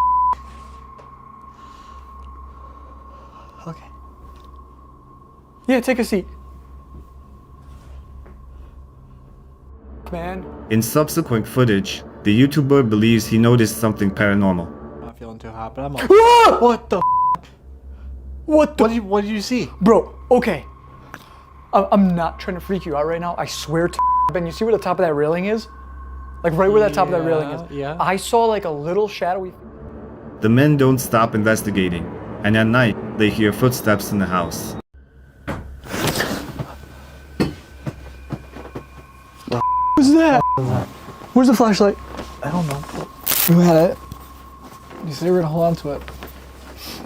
Okay. Yeah, take a seat. Man. In subsequent footage, the YouTuber believes he noticed something paranormal. I'm not feeling too hot, but I'm like, Whoa! What the What the What did you see? Bro, okay. I'm not trying to freak you out right now. I swear to Ben, you see where the top of that railing is? Like right where that top of that railing is. Yeah. I saw like a little shadowy. The men don't stop investigating, and at night, they hear footsteps in the house. What's that? Where's the flashlight? I don't know. You had it. You said you were gonna hold on to it.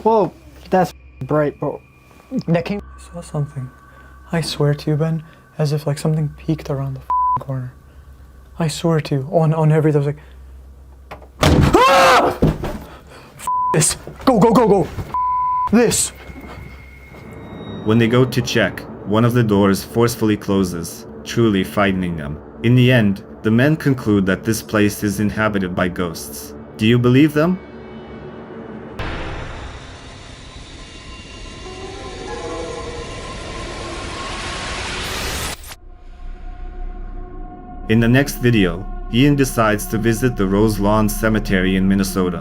Whoa, that's bright, bro. That came. I saw something. I swear to you, Ben, as if like something peeked around the corner. I swear to you, on everything. I was like, ah! This. Go. This. When they go to check, one of the doors forcefully closes, truly frightening them. In the end, the men conclude that this place is inhabited by ghosts. Do you believe them? In the next video, Ian decides to visit the Rose Lawn Cemetery in Minnesota,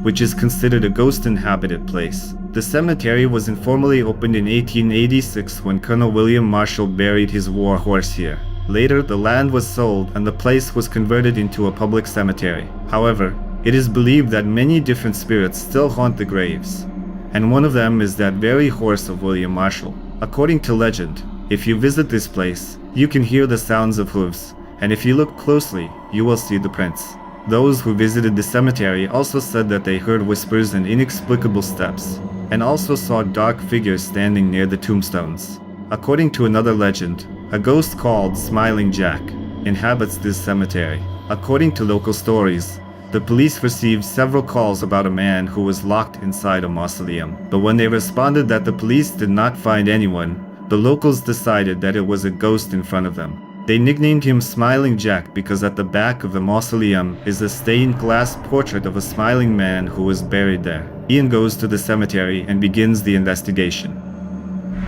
which is considered a ghost-inhabited place. The cemetery was informally opened in 1886 when Colonel William Marshall buried his war horse here. Later, the land was sold and the place was converted into a public cemetery. However, it is believed that many different spirits still haunt the graves, and one of them is that very horse of William Marshall. According to legend, if you visit this place, you can hear the sounds of hooves, and if you look closely, you will see the prints. Those who visited the cemetery also said that they heard whispers and inexplicable steps, and also saw dark figures standing near the tombstones. According to another legend, a ghost called Smiling Jack inhabits this cemetery. According to local stories, the police received several calls about a man who was locked inside a mausoleum. But when they responded that the police did not find anyone, the locals decided that it was a ghost in front of them. They nicknamed him Smiling Jack because at the back of the mausoleum is a stained glass portrait of a smiling man who was buried there. Ian goes to the cemetery and begins the investigation.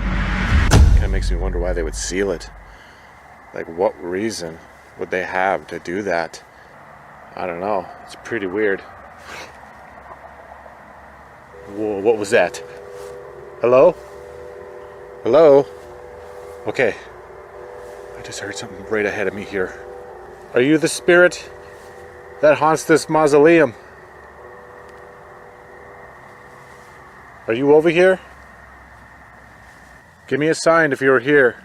Kind of makes me wonder why they would seal it. Like, what reason would they have to do that? I don't know. It's pretty weird. Whoa, what was that? Hello? Hello? Okay. I just heard something right ahead of me here. Are you the spirit that haunts this mausoleum? Are you over here? Give me a sign if you're here.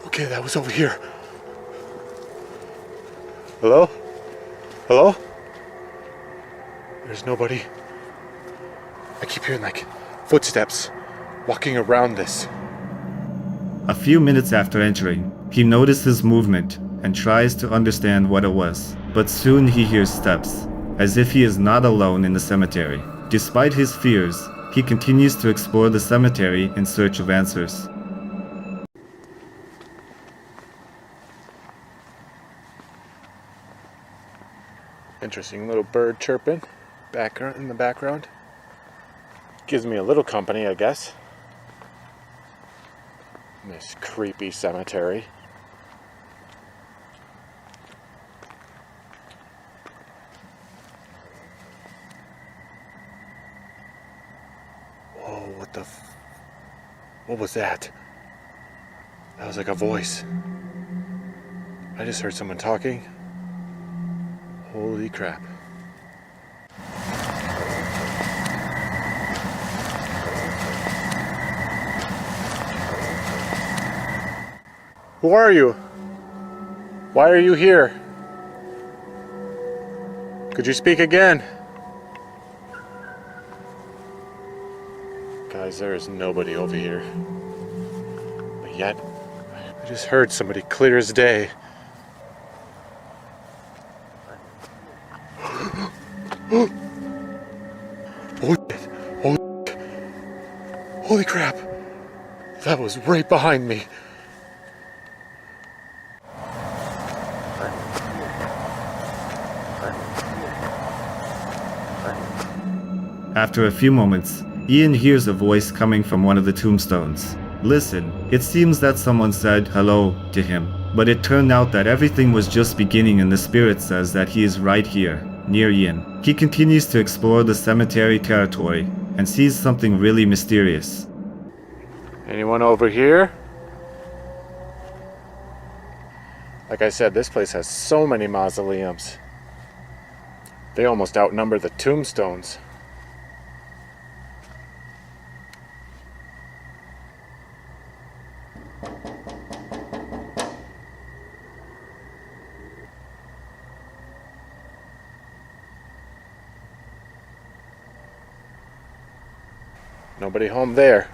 Okay, that was over here. Hello? Hello? There's nobody. I keep hearing like footsteps walking around this. A few minutes after entering, he notices movement and tries to understand what it was. But soon he hears steps, as if he is not alone in the cemetery. Despite his fears, he continues to explore the cemetery in search of answers. Interesting little bird chirping in the background. Gives me a little company, I guess. In this creepy cemetery. Whoa, what was that? That was like a voice. I just heard someone talking. Holy crap. Who are you? Why are you here? Could you speak again? Guys, there is nobody over here. But yet, I just heard somebody clear as day. Holy crap! That was right behind me. After a few moments, Ian hears a voice coming from one of the tombstones. Listen, it seems that someone said hello to him, but it turned out that everything was just beginning and the spirit says that he is right here, near Ian. He continues to explore the cemetery territory and sees something really mysterious. Anyone over here? Like I said, this place has so many mausoleums. They almost outnumber the tombstones. Nobody home there.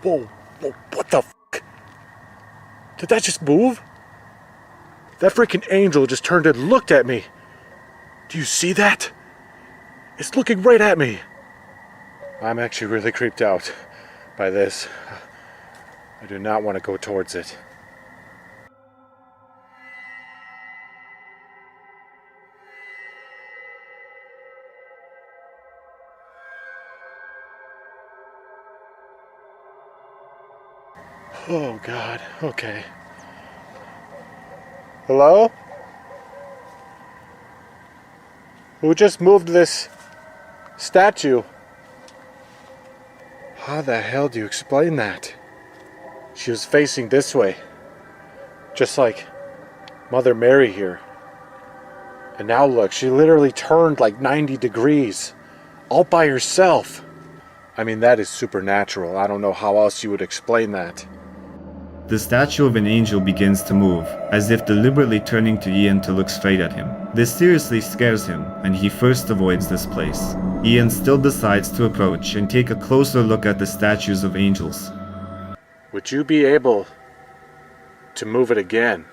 Whoa, whoa, what the f***? Did that just move? That freaking angel just turned and looked at me. Do you see that? It's looking right at me. I'm actually really creeped out by this. I do not want to go towards it. Oh God, okay. Hello? Who just moved this statue? How the hell do you explain that? She was facing this way, just like Mother Mary here. And now look, she literally turned like 90 degrees, all by herself. I mean, that is supernatural. I don't know how else you would explain that. The statue of an angel begins to move, as if deliberately turning to Ian to look straight at him. This seriously scares him, and he first avoids this place. Ian still decides to approach and take a closer look at the statues of angels. Would you be able to move it again?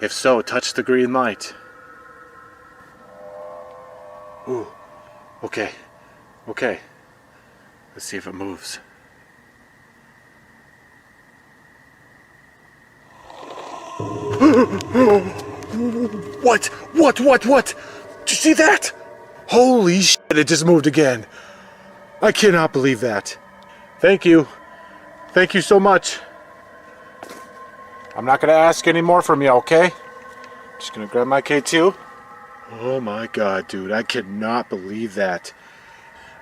If so, touch the green light. Ooh, okay, okay. Let's see if it moves. What? What? Did you see that? Holy shit, it just moved again. I cannot believe that. Thank you. Thank you so much. I'm not gonna ask any more from you, okay? Just gonna grab my K2. Oh my God, dude, I cannot believe that.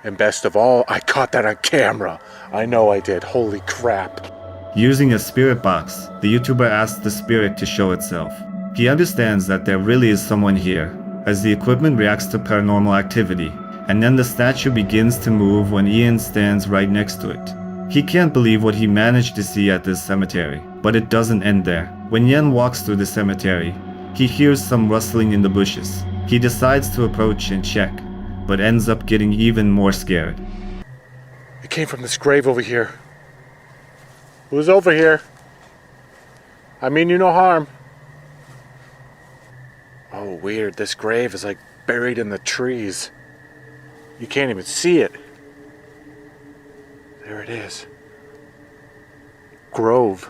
And best of all, I caught that on camera. I know I did, holy crap. Using a spirit box, the YouTuber asks the spirit to show itself. He understands that there really is someone here, as the equipment reacts to paranormal activity, and then the statue begins to move when Ian stands right next to it. He can't believe what he managed to see at this cemetery, but it doesn't end there. When Yen walks through the cemetery, he hears some rustling in the bushes. He decides to approach and check, but ends up getting even more scared. It came from this grave over here. Who's over here? I mean you no harm. Oh, weird. This grave is like buried in the trees. You can't even see it. There it is. Grove.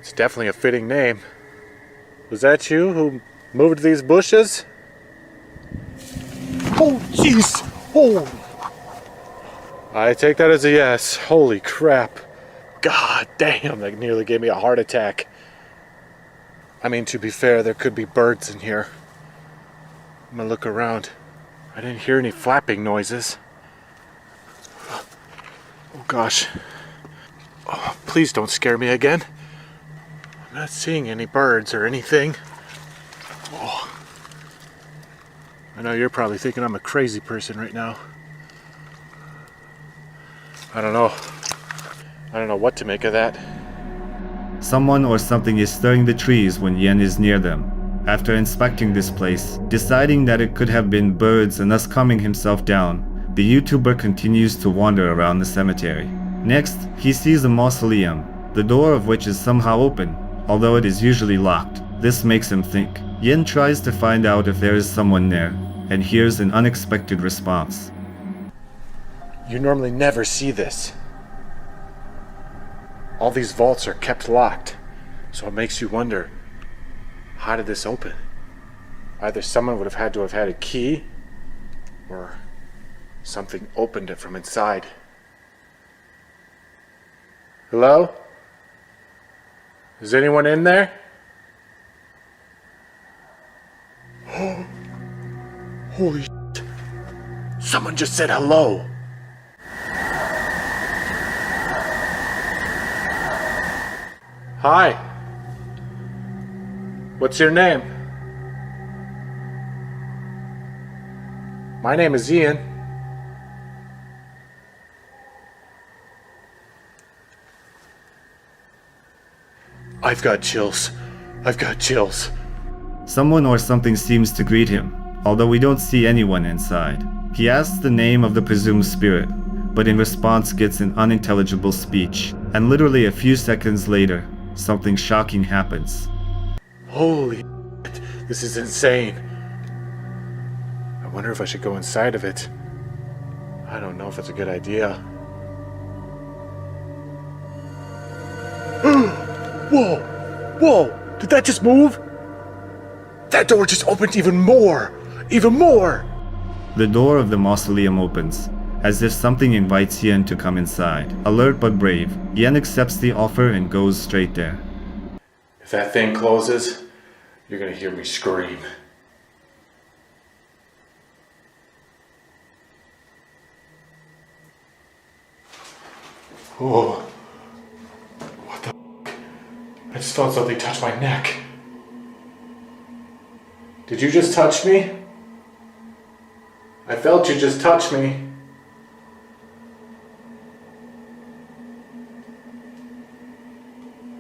It's definitely a fitting name. Was that you who moved these bushes? Oh, jeez! Oh! I take that as a yes. Holy crap. God damn, that nearly gave me a heart attack. I mean, to be fair, there could be birds in here. I'm gonna look around. I didn't hear any flapping noises. Oh gosh. Oh, please don't scare me again. I'm not seeing any birds or anything. Oh. I know you're probably thinking I'm a crazy person right now. I don't know what to make of that. Someone or something is stirring the trees when Yen is near them. After inspecting this place, deciding that it could have been birds and thus calming himself down, the YouTuber continues to wander around the cemetery. Next, he sees a mausoleum, the door of which is somehow open, although it is usually locked. This makes him think. Yen tries to find out if there is someone there, and hears an unexpected response. You normally never see this. All these vaults are kept locked, so it makes you wonder, how did this open? Either someone would have had to have had a key, or something opened it from inside. Hello? Is anyone in there? Holy shit. Someone just said hello. Hi. What's your name? My name is Ian. I've got chills. I've got chills. Someone or something seems to greet him, although we don't see anyone inside. He asks the name of the presumed spirit, but in response gets an unintelligible speech, and literally a few seconds later, something shocking happens. Holy shit, this is insane. I wonder if I should go inside of it. I don't know if it's a good idea. Whoa! Whoa! Did that just move? That door just opened even more! Even more! The door of the mausoleum opens, as if something invites Yen to come inside. Alert but brave, Yen accepts the offer and goes straight there. If that thing closes, you're gonna hear me scream. Oh, what the f***? I just felt something touch my neck. Did you just touch me? I felt you just touch me.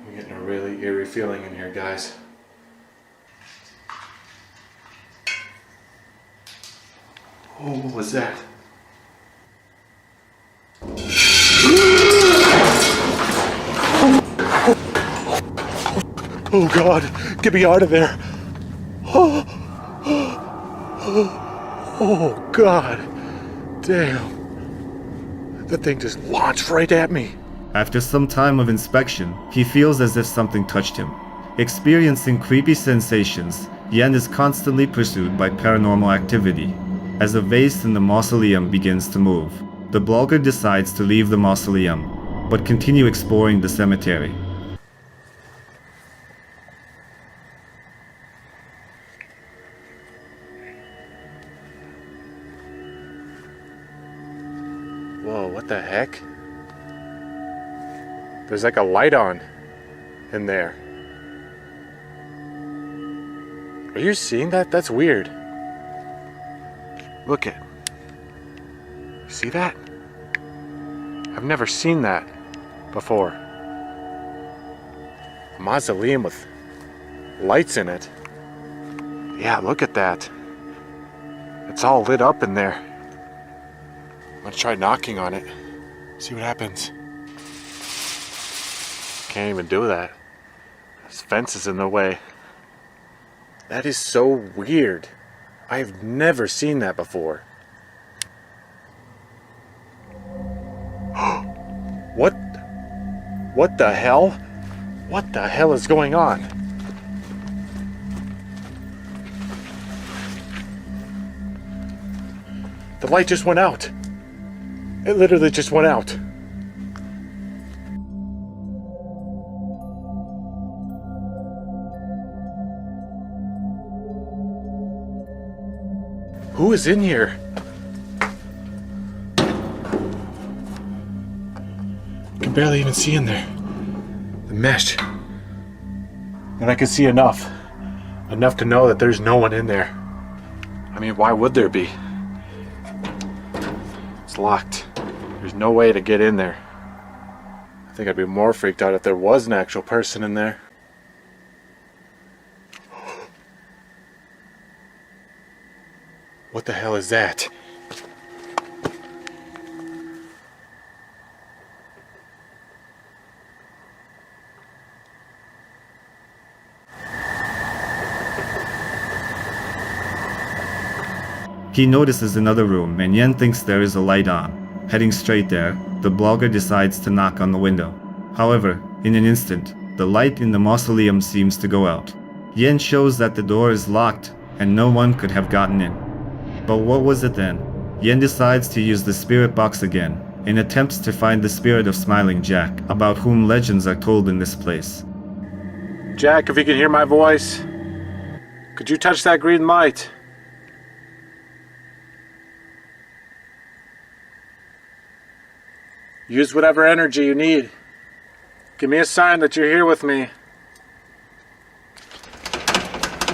I'm getting a really eerie feeling in here, guys. Oh, what was that? Oh God, get me out of there. Oh God, damn. That thing just launched right at me. After some time of inspection, he feels as if something touched him. Experiencing creepy sensations, Yen is constantly pursued by paranormal activity. As a vase in the mausoleum begins to move, the blogger decides to leave the mausoleum, but continue exploring the cemetery. Whoa, what the heck? There's like a light on in there. Are you seeing that? That's weird. Look it. See that? I've never seen that before. A mausoleum with lights in it. Yeah, look at that. It's all lit up in there. I'm gonna try knocking on it. See what happens. Can't even do that. This fence is in the way. That is so weird. I've never seen that before. What the hell? What the hell is going on? The light just went out. It literally just went out. Who is in here? I can barely even see in there. The mesh. And I can see enough. Enough to know that there's no one in there. I mean, why would there be? It's locked. There's no way to get in there. I think I'd be more freaked out if there was an actual person in there. What the hell is that? He notices another room and Yen thinks there is a light on. Heading straight there, the blogger decides to knock on the window. However, in an instant, the light in the mausoleum seems to go out. Yen shows that the door is locked and no one could have gotten in. But what was it then? Yen decides to use the spirit box again, in attempts to find the spirit of Smiling Jack, about whom legends are told in this place. Jack, if you can hear my voice, Could you touch that green light? Use whatever energy you need. Give me a sign that you're here with me.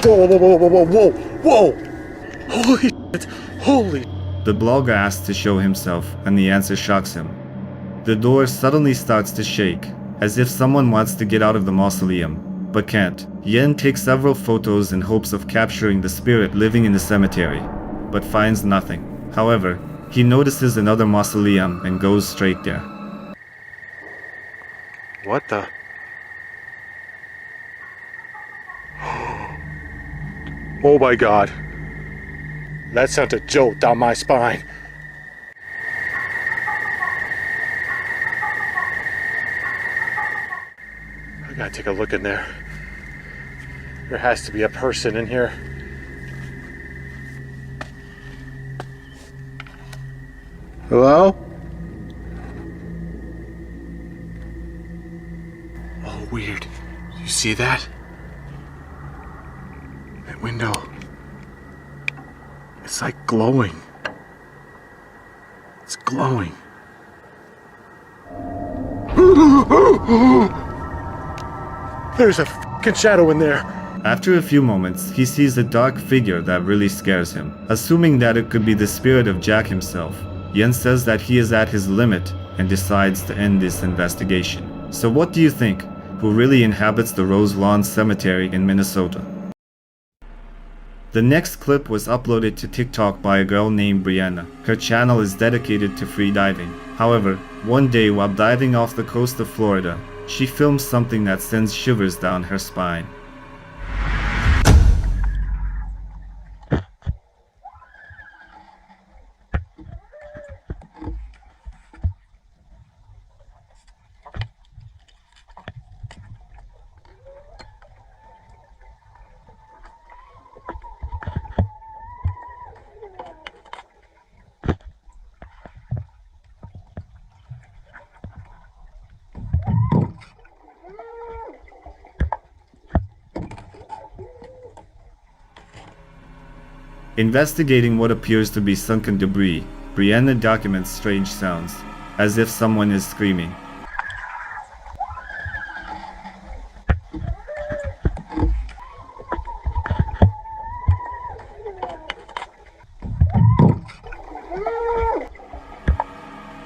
Whoa, whoa, whoa, whoa, whoa, whoa, whoa! Holy shit, holy. The blogger asks to show himself, and the answer shocks him. The door suddenly starts to shake, as if someone wants to get out of the mausoleum, but can't. Yen takes several photos in hopes of capturing the spirit living in the cemetery, but finds nothing. However, he notices another mausoleum and goes straight there. What the? Oh my god. That sent a jolt down my spine. I gotta take a look in there. There has to be a person in here. Hello? Oh, weird. You see that? That window. It's like glowing. It's glowing. There's a fucking shadow in there. After a few moments, he sees a dark figure that really scares him. Assuming that it could be the spirit of Jack himself, Yen says that he is at his limit and decides to end this investigation. So what do you think? Who really inhabits the Rose Lawn Cemetery in Minnesota? The next clip was uploaded to TikTok by a girl named Brianna. Her channel is dedicated to free diving. However, one day while diving off the coast of Florida, she films something that sends shivers down her spine. Investigating what appears to be sunken debris, Brianna documents strange sounds, as if someone is screaming.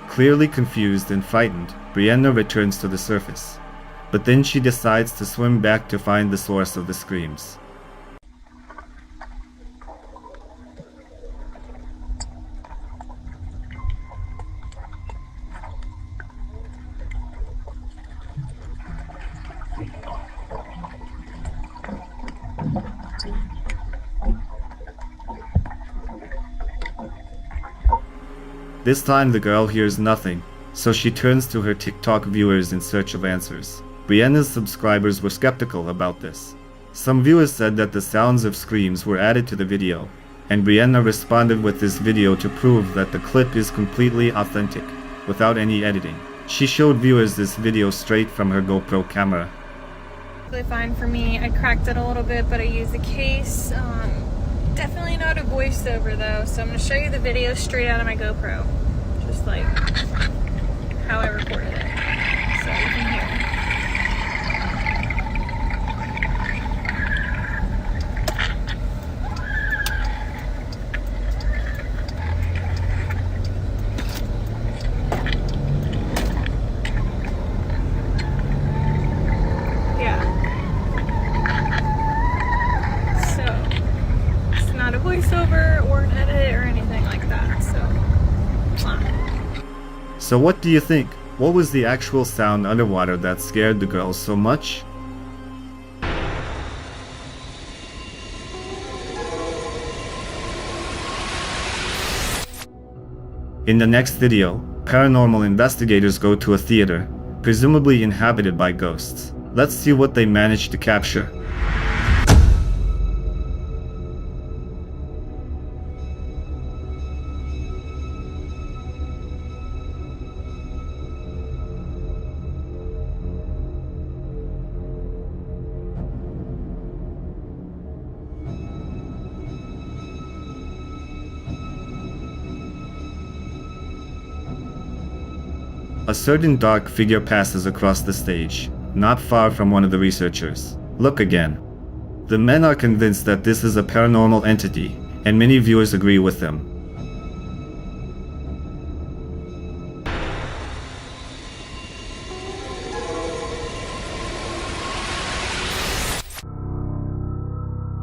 Clearly confused and frightened, Brianna returns to the surface, but then she decides to swim back to find the source of the screams. This time the girl hears nothing, so she turns to her TikTok viewers in search of answers. Brianna's subscribers were skeptical about this. Some viewers said that the sounds of screams were added to the video, and Brianna responded with this video to prove that the clip is completely authentic, without any editing. She showed viewers this video straight from her GoPro camera. Fine for me. I cracked it a little bit, but I used the case. Definitely not a voiceover though, so I'm going to show you the video straight out of my GoPro. Just like how I recorded it. So you can hear. Voiceover or an edit or anything like that, So what do you think? What was the actual sound underwater that scared the girls so much? In the next video, paranormal investigators go to a theater, presumably inhabited by ghosts. Let's see what they managed to capture. A certain dark figure passes across the stage, not far from one of the researchers. Look again. The men are convinced that this is a paranormal entity, and many viewers agree with them.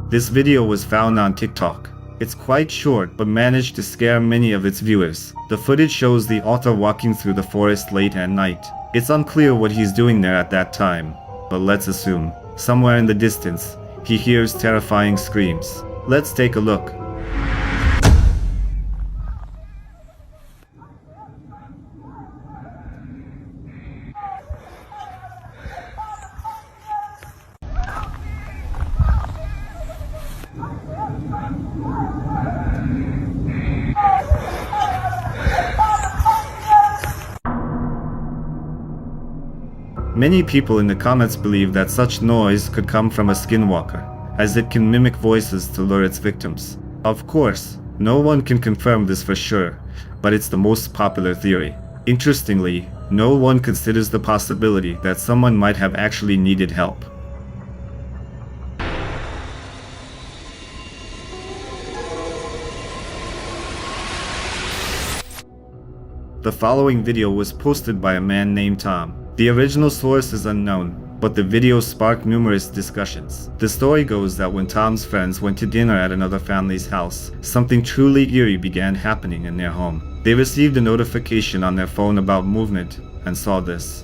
This video was found on TikTok. It's quite short but managed to scare many of its viewers. The footage shows the author walking through the forest late at night. It's unclear what he's doing there at that time, but let's assume, somewhere in the distance, he hears terrifying screams. Let's take a look. Many people in the comments believe that such noise could come from a skinwalker, as it can mimic voices to lure its victims. Of course, no one can confirm this for sure, but it's the most popular theory. Interestingly, no one considers the possibility that someone might have actually needed help. The following video was posted by a man named Tom. The original source is unknown, but the video sparked numerous discussions. The story goes that when Tom's friends went to dinner at another family's house, something truly eerie began happening in their home. They received a notification on their phone about movement and saw this.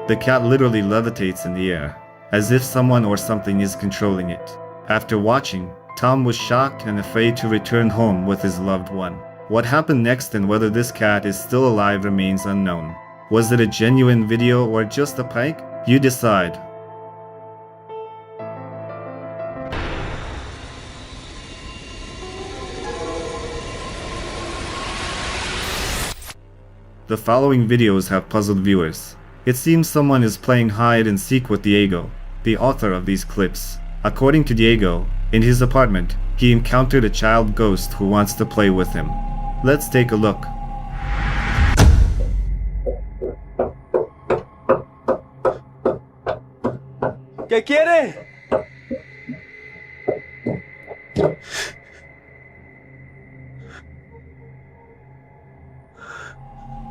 The cat literally levitates in the air, as if someone or something is controlling it. After watching, Tom was shocked and afraid to return home with his loved one. What happened next and whether this cat is still alive remains unknown. Was it a genuine video or just a prank? You decide. The following videos have puzzled viewers. It seems someone is playing hide and seek with Diego, the author of these clips. According to Diego, in his apartment, he encountered a child ghost who wants to play with him. Let's take a look. ¿Qué quiere?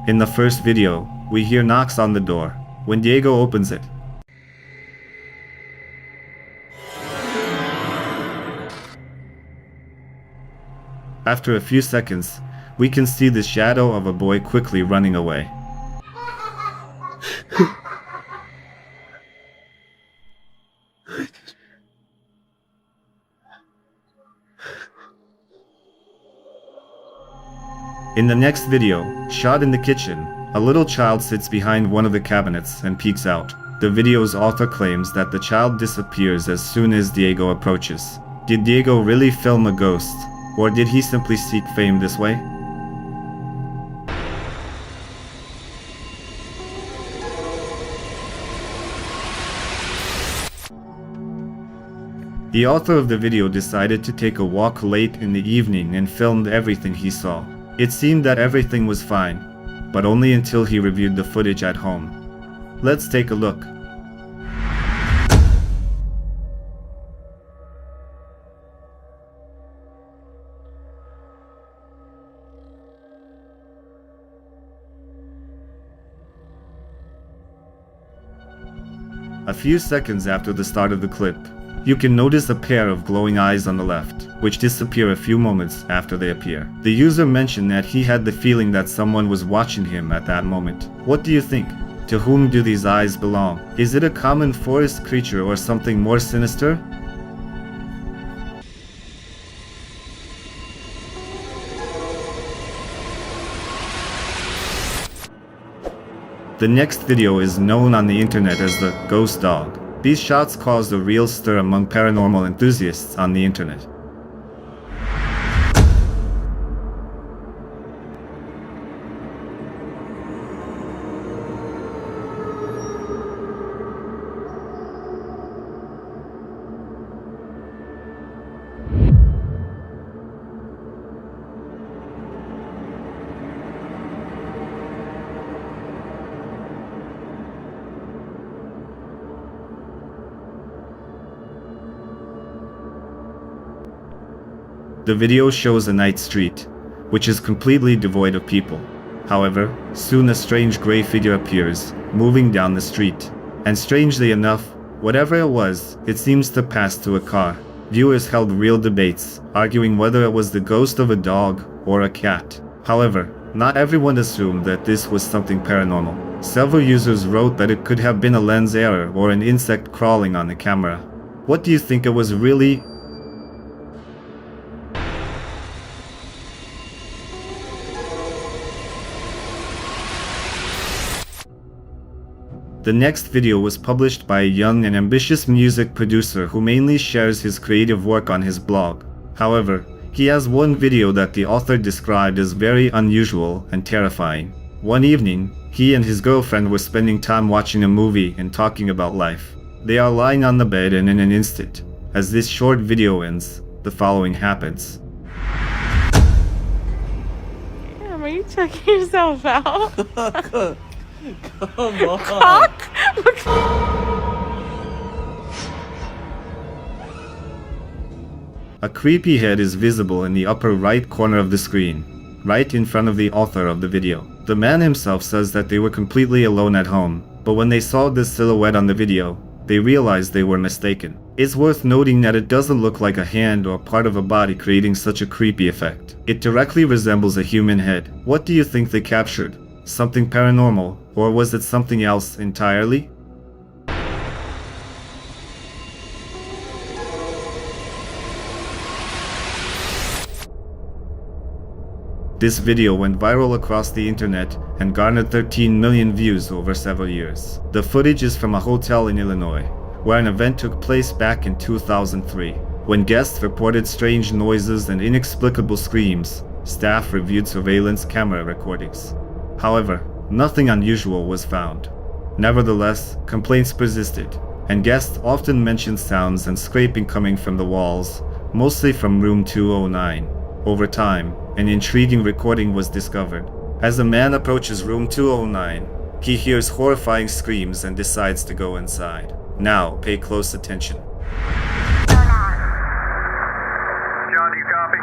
In the first video, we hear knocks on the door. When Diego opens it, after a few seconds, we can see the shadow of a boy quickly running away. In the next video, shot in the kitchen, a little child sits behind one of the cabinets and peeks out. The video's author claims that the child disappears as soon as Diego approaches. Did Diego really film a ghost? Or did he simply seek fame this way? The author of the video decided to take a walk late in the evening and filmed everything he saw. It seemed that everything was fine, but only until he reviewed the footage at home. Let's take a look. A few seconds after the start of the clip, you can notice a pair of glowing eyes on the left, which disappear a few moments after they appear. The user mentioned that he had the feeling that someone was watching him at that moment. What do you think? To whom do these eyes belong? Is it a common forest creature or something more sinister? The next video is known on the internet as the ghost dog. These shots caused a real stir among paranormal enthusiasts on the internet. The video shows a night street, which is completely devoid of people. However, soon a strange gray figure appears, moving down the street. And strangely enough, whatever it was, it seems to pass to a car. Viewers held real debates, arguing whether it was the ghost of a dog or a cat. However, not everyone assumed that this was something paranormal. Several users wrote that it could have been a lens error or an insect crawling on the camera. What do you think it was really? The next video was published by a young and ambitious music producer who mainly shares his creative work on his blog. However, he has one video that the author described as very unusual and terrifying. One evening, he and his girlfriend were spending time watching a movie and talking about life. They are lying on the bed, and in an instant, as this short video ends, the following happens. Damn, are you checking yourself out? Come on. Cock? A creepy head is visible in the upper right corner of the screen, right in front of the author of the video. The man himself says that they were completely alone at home, but when they saw this silhouette on the video, they realized they were mistaken. It's worth noting that it doesn't look like a hand or part of a body creating such a creepy effect. It directly resembles a human head. What do you think they captured? Something paranormal, or was it something else entirely? This video went viral across the internet and garnered 13 million views over several years. The footage is from a hotel in Illinois, where an event took place back in 2003. When guests reported strange noises and inexplicable screams, staff reviewed surveillance camera recordings. However, nothing unusual was found. Nevertheless, complaints persisted, and guests often mentioned sounds and scraping coming from the walls, mostly from room 209. Over time, an intriguing recording was discovered. As a man approaches room 209, he hears horrifying screams and decides to go inside. Now, pay close attention. John, do you copy?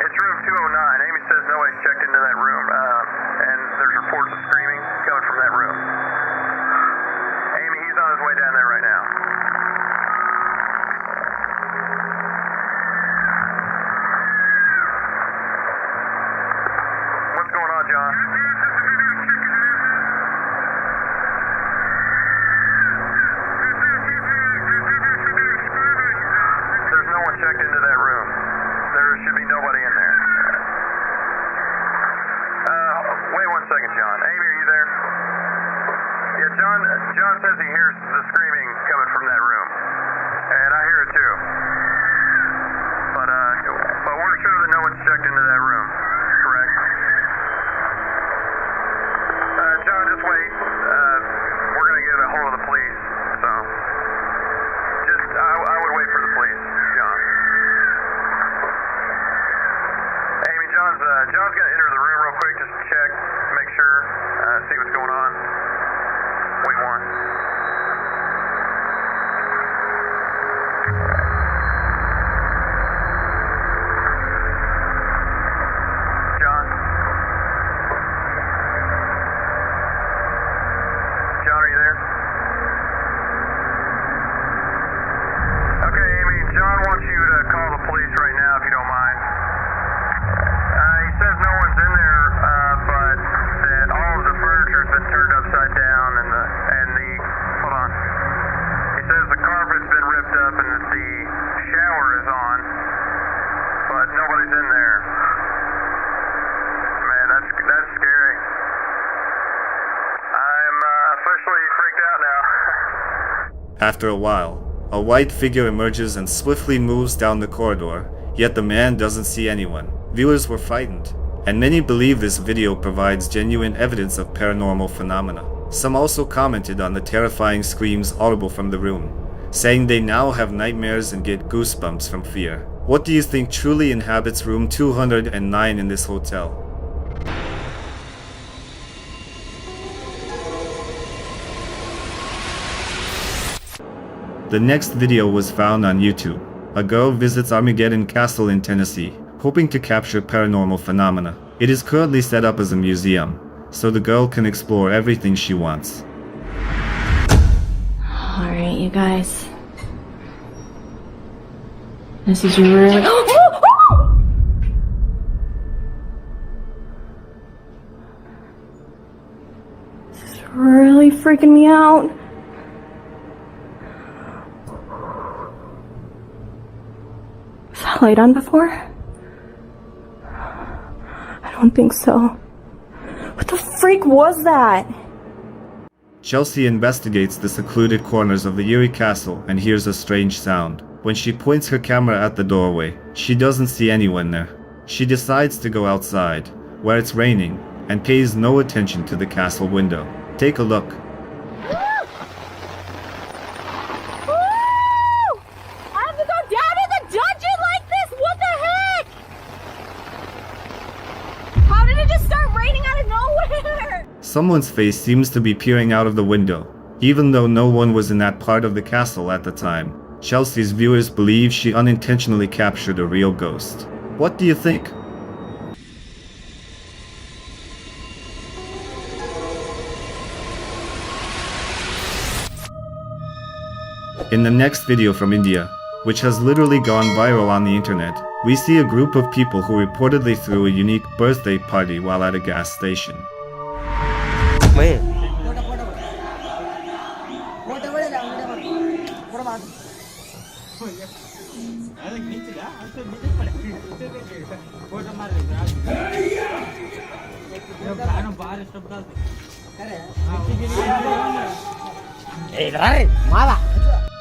It's room 209. Amy says nobody's checked into that room, and there's reports of screaming coming from that room. Amy, he's on his way down there right now. What's going on, John? There's no one checked into that room. There should be nobody in there. Wait 1 second, John. Amy, are you there? Yeah, John says he hears the screaming coming from that room. And I hear it too. But we're sure that no one's checked into that room. Correct? John, just wait. We're going to get a hold of the police. So, I would wait for the police, John. Amy, John's going to enter the room real quick just to check, make sure, see what's going on. Wait one. John? John, are you there? Okay, Amy, John wants you to call the police right now if you don't mind. He says no one's in there, but that all of the furniture's been turned upside down and the hold on. He says the carpet's been ripped up and that the shower is on, but nobody's in there. Man, that's scary. I'm officially freaked out now. After a while, a white figure emerges and swiftly moves down the corridor, yet the man doesn't see anyone. Viewers were frightened, and many believe this video provides genuine evidence of paranormal phenomena. Some also commented on the terrifying screams audible from the room, saying they now have nightmares and get goosebumps from fear. What do you think truly inhabits room 209 in this hotel? The next video was found on YouTube. A girl visits Armageddon Castle in Tennessee, hoping to capture paranormal phenomena. It is currently set up as a museum, so the girl can explore everything she wants. Alright, you guys. This is really... This is really freaking me out. Was that light on before? I don't think so. What the freak was that? Chelsea investigates the secluded corners of the eerie castle and hears a strange sound. When she points her camera at the doorway, she doesn't see anyone there. She decides to go outside, where it's raining, and pays no attention to the castle window. Take a look. Someone's face seems to be peering out of the window, even though no one was in that part of the castle at the time. Chelsea's viewers believe she unintentionally captured a real ghost. What do you think? In the next video from India, which has literally gone viral on the internet, we see a group of people who reportedly threw a unique birthday party while at a gas station.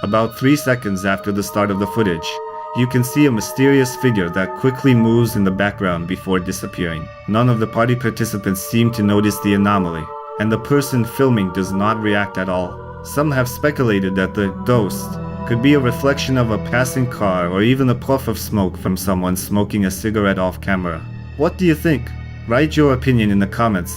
About 3 seconds after the start of the footage, you can see a mysterious figure that quickly moves in the background before disappearing. None of the party participants seem to notice the anomaly, and the person filming does not react at all. Some have speculated that the ghost could be a reflection of a passing car or even a puff of smoke from someone smoking a cigarette off camera. What do you think? Write your opinion in the comments.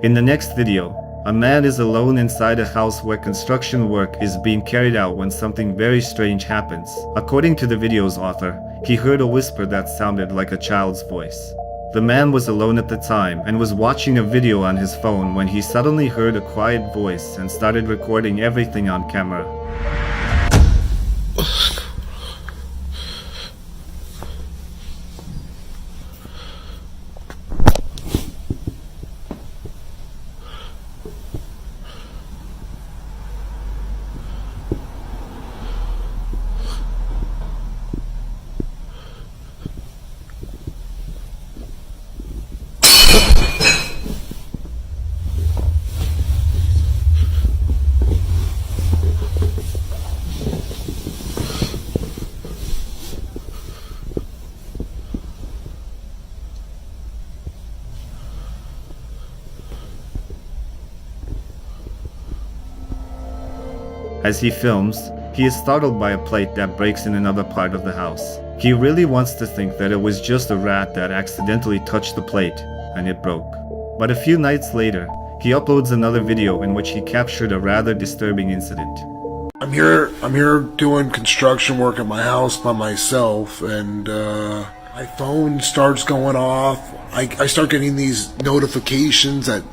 In the next video, a man is alone inside a house where construction work is being carried out when something very strange happens. According to the video's author, he heard a whisper that sounded like a child's voice. The man was alone at the time and was watching a video on his phone when he suddenly heard a quiet voice and started recording everything on camera. As he films, he is startled by a plate that breaks in another part of the house. He really wants to think that it was just a rat that accidentally touched the plate, and it broke. But a few nights later, he uploads another video in which he captured a rather disturbing incident. I'm here doing construction work at my house by myself, and my phone starts going off. I start getting these notifications that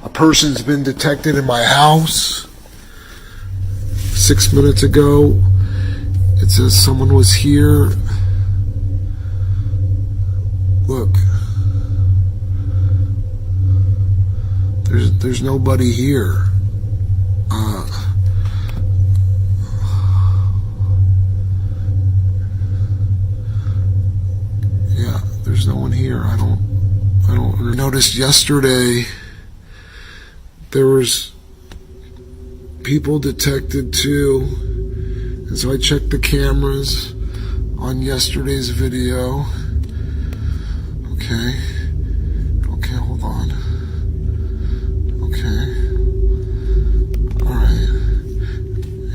a person's been detected in my house. 6 minutes ago, it says someone was here. Look, there's nobody here. Yeah, there's no one here. I don't noticed yesterday there was people detected too, and so I checked the cameras on yesterday's video. Okay, hold on. Okay, alright,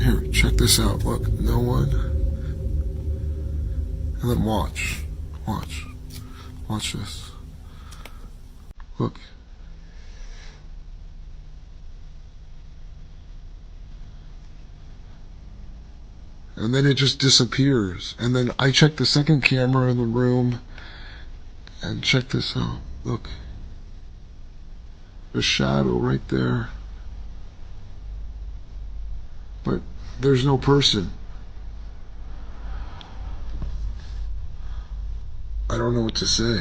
here, check this out. Look, no one. And then watch Watch this. Look. And then it just disappears. And then I check the second camera in the room. And check this out. Look. The shadow right there. But there's no person. I don't know what to say.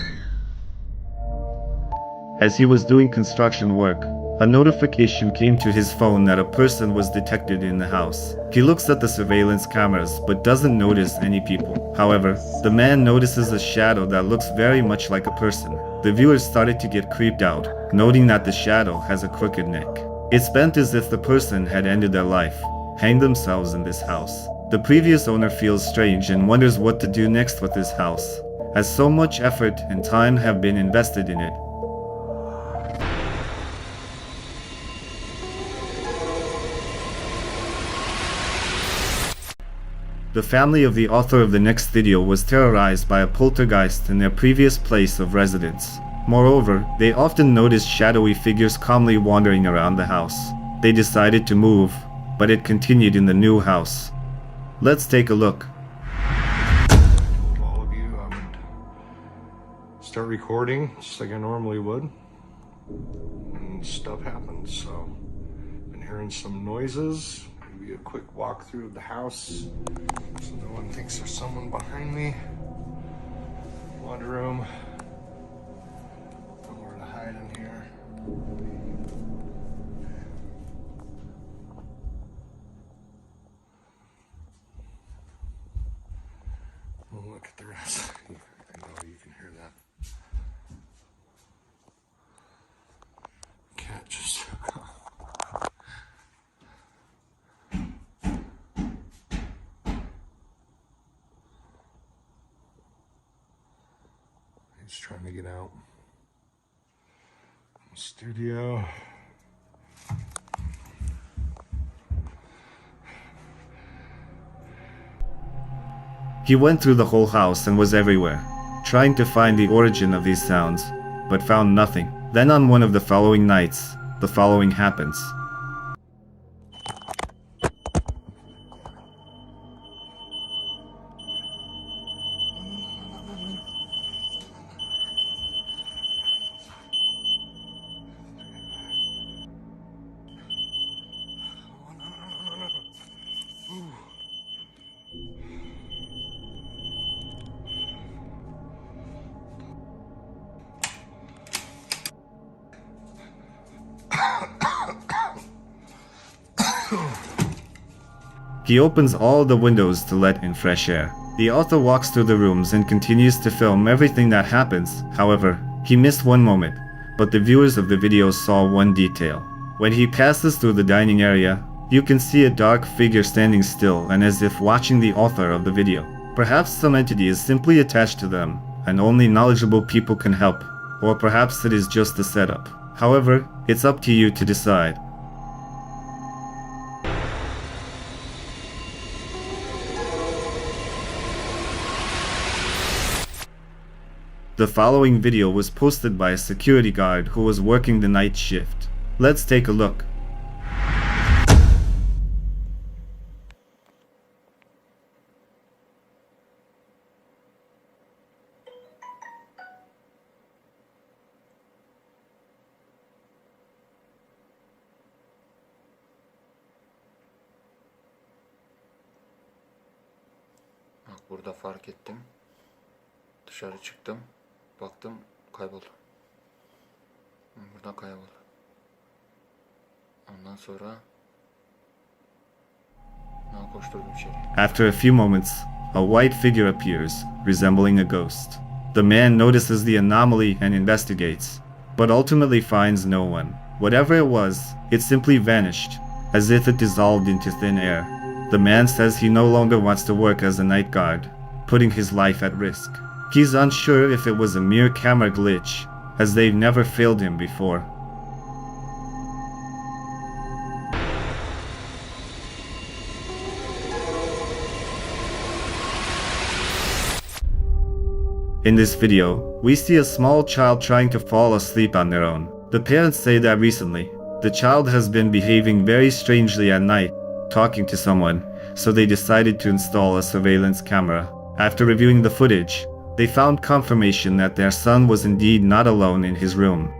As he was doing construction work, a notification came to his phone that a person was detected in the house. He looks at the surveillance cameras but doesn't notice any people. However, the man notices a shadow that looks very much like a person. The viewers started to get creeped out, noting that the shadow has a crooked neck. It's bent as if the person had ended their life, hanged themselves in this house. The previous owner feels strange and wonders what to do next with his house, as so much effort and time have been invested in it. The family of the author of the next video was terrorized by a poltergeist in their previous place of residence. Moreover, they often noticed shadowy figures calmly wandering around the house. They decided to move, but it continued in the new house. Let's take a look. All of you, I would start recording just like I normally would. And stuff happens, so been hearing some noises. Maybe a quick walkthrough of the house so no one thinks there's someone behind me. Laundry room. Nowhere to hide in here. Well, look at the rest. I know you can hear that. Cat just took off. He's trying to get out. Studio. He went through the whole house and was everywhere, trying to find the origin of these sounds, but found nothing. Then on one of the following nights, the following happens. He opens all the windows to let in fresh air. The author walks through the rooms and continues to film everything that happens. However, he missed one moment, but the viewers of the video saw one detail. When he passes through the dining area, you can see a dark figure standing still and as if watching the author of the video. Perhaps some entity is simply attached to them, and only knowledgeable people can help, or perhaps it is just a setup. However, it's up to you to decide. The following video was posted by a security guard who was working the night shift. Let's take a look. Bak burada fark ettim. Dışarı çıktım. Baktım kayboldu. Buradan kayboldu. Ondan sonra koşturdum içeri. After a few moments, a white figure appears, resembling a ghost. The man notices the anomaly and investigates, but ultimately finds no one. Whatever it was, it simply vanished, as if it dissolved into thin air. The man says he no longer wants to work as a night guard, putting his life at risk. He's unsure if it was a mere camera glitch, as they've never failed him before. In this video, we see a small child trying to fall asleep on their own. The parents say that recently, the child has been behaving very strangely at night, talking to someone, so they decided to install a surveillance camera. After reviewing the footage, they found confirmation that their son was indeed not alone in his room.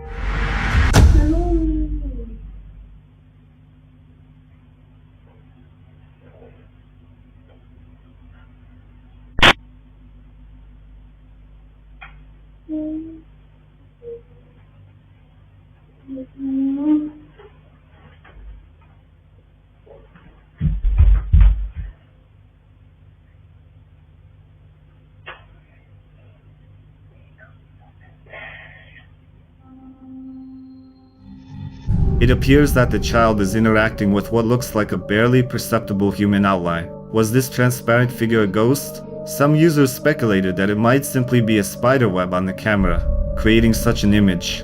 It appears that the child is interacting with what looks like a barely perceptible human outline. Was this transparent figure a ghost? Some users speculated that it might simply be a spider web on the camera, creating such an image.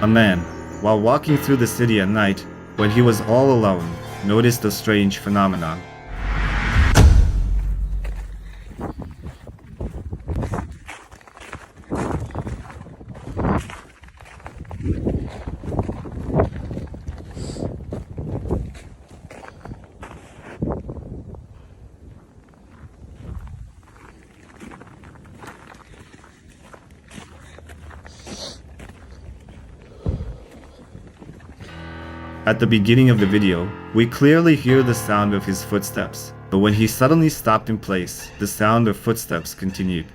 A man, while walking through the city at night, when he was all alone, noticed a strange phenomenon. At the beginning of the video, we clearly hear the sound of his footsteps, but when he suddenly stopped in place, the sound of footsteps continued.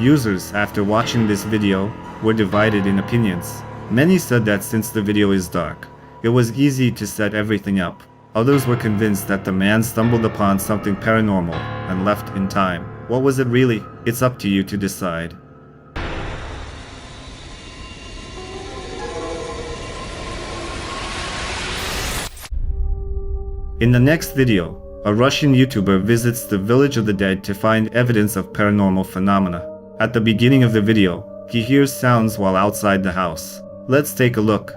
Users, after watching this video, were divided in opinions. Many said that since the video is dark, it was easy to set everything up. Others were convinced that the man stumbled upon something paranormal and left in time. What was it really? It's up to you to decide. In the next video, a Russian YouTuber visits the Village of the Dead to find evidence of paranormal phenomena. At the beginning of the video, he hears sounds while outside the house. Let's take a look.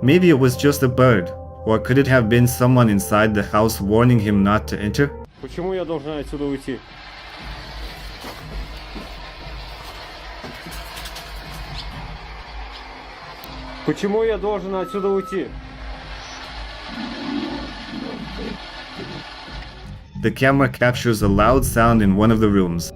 Maybe it was just a bird, or could it have been someone inside the house warning him not to enter? Почему я должен отсюда уйти? Почему я должен отсюда уйти? The camera captures a loud sound in one of the rooms.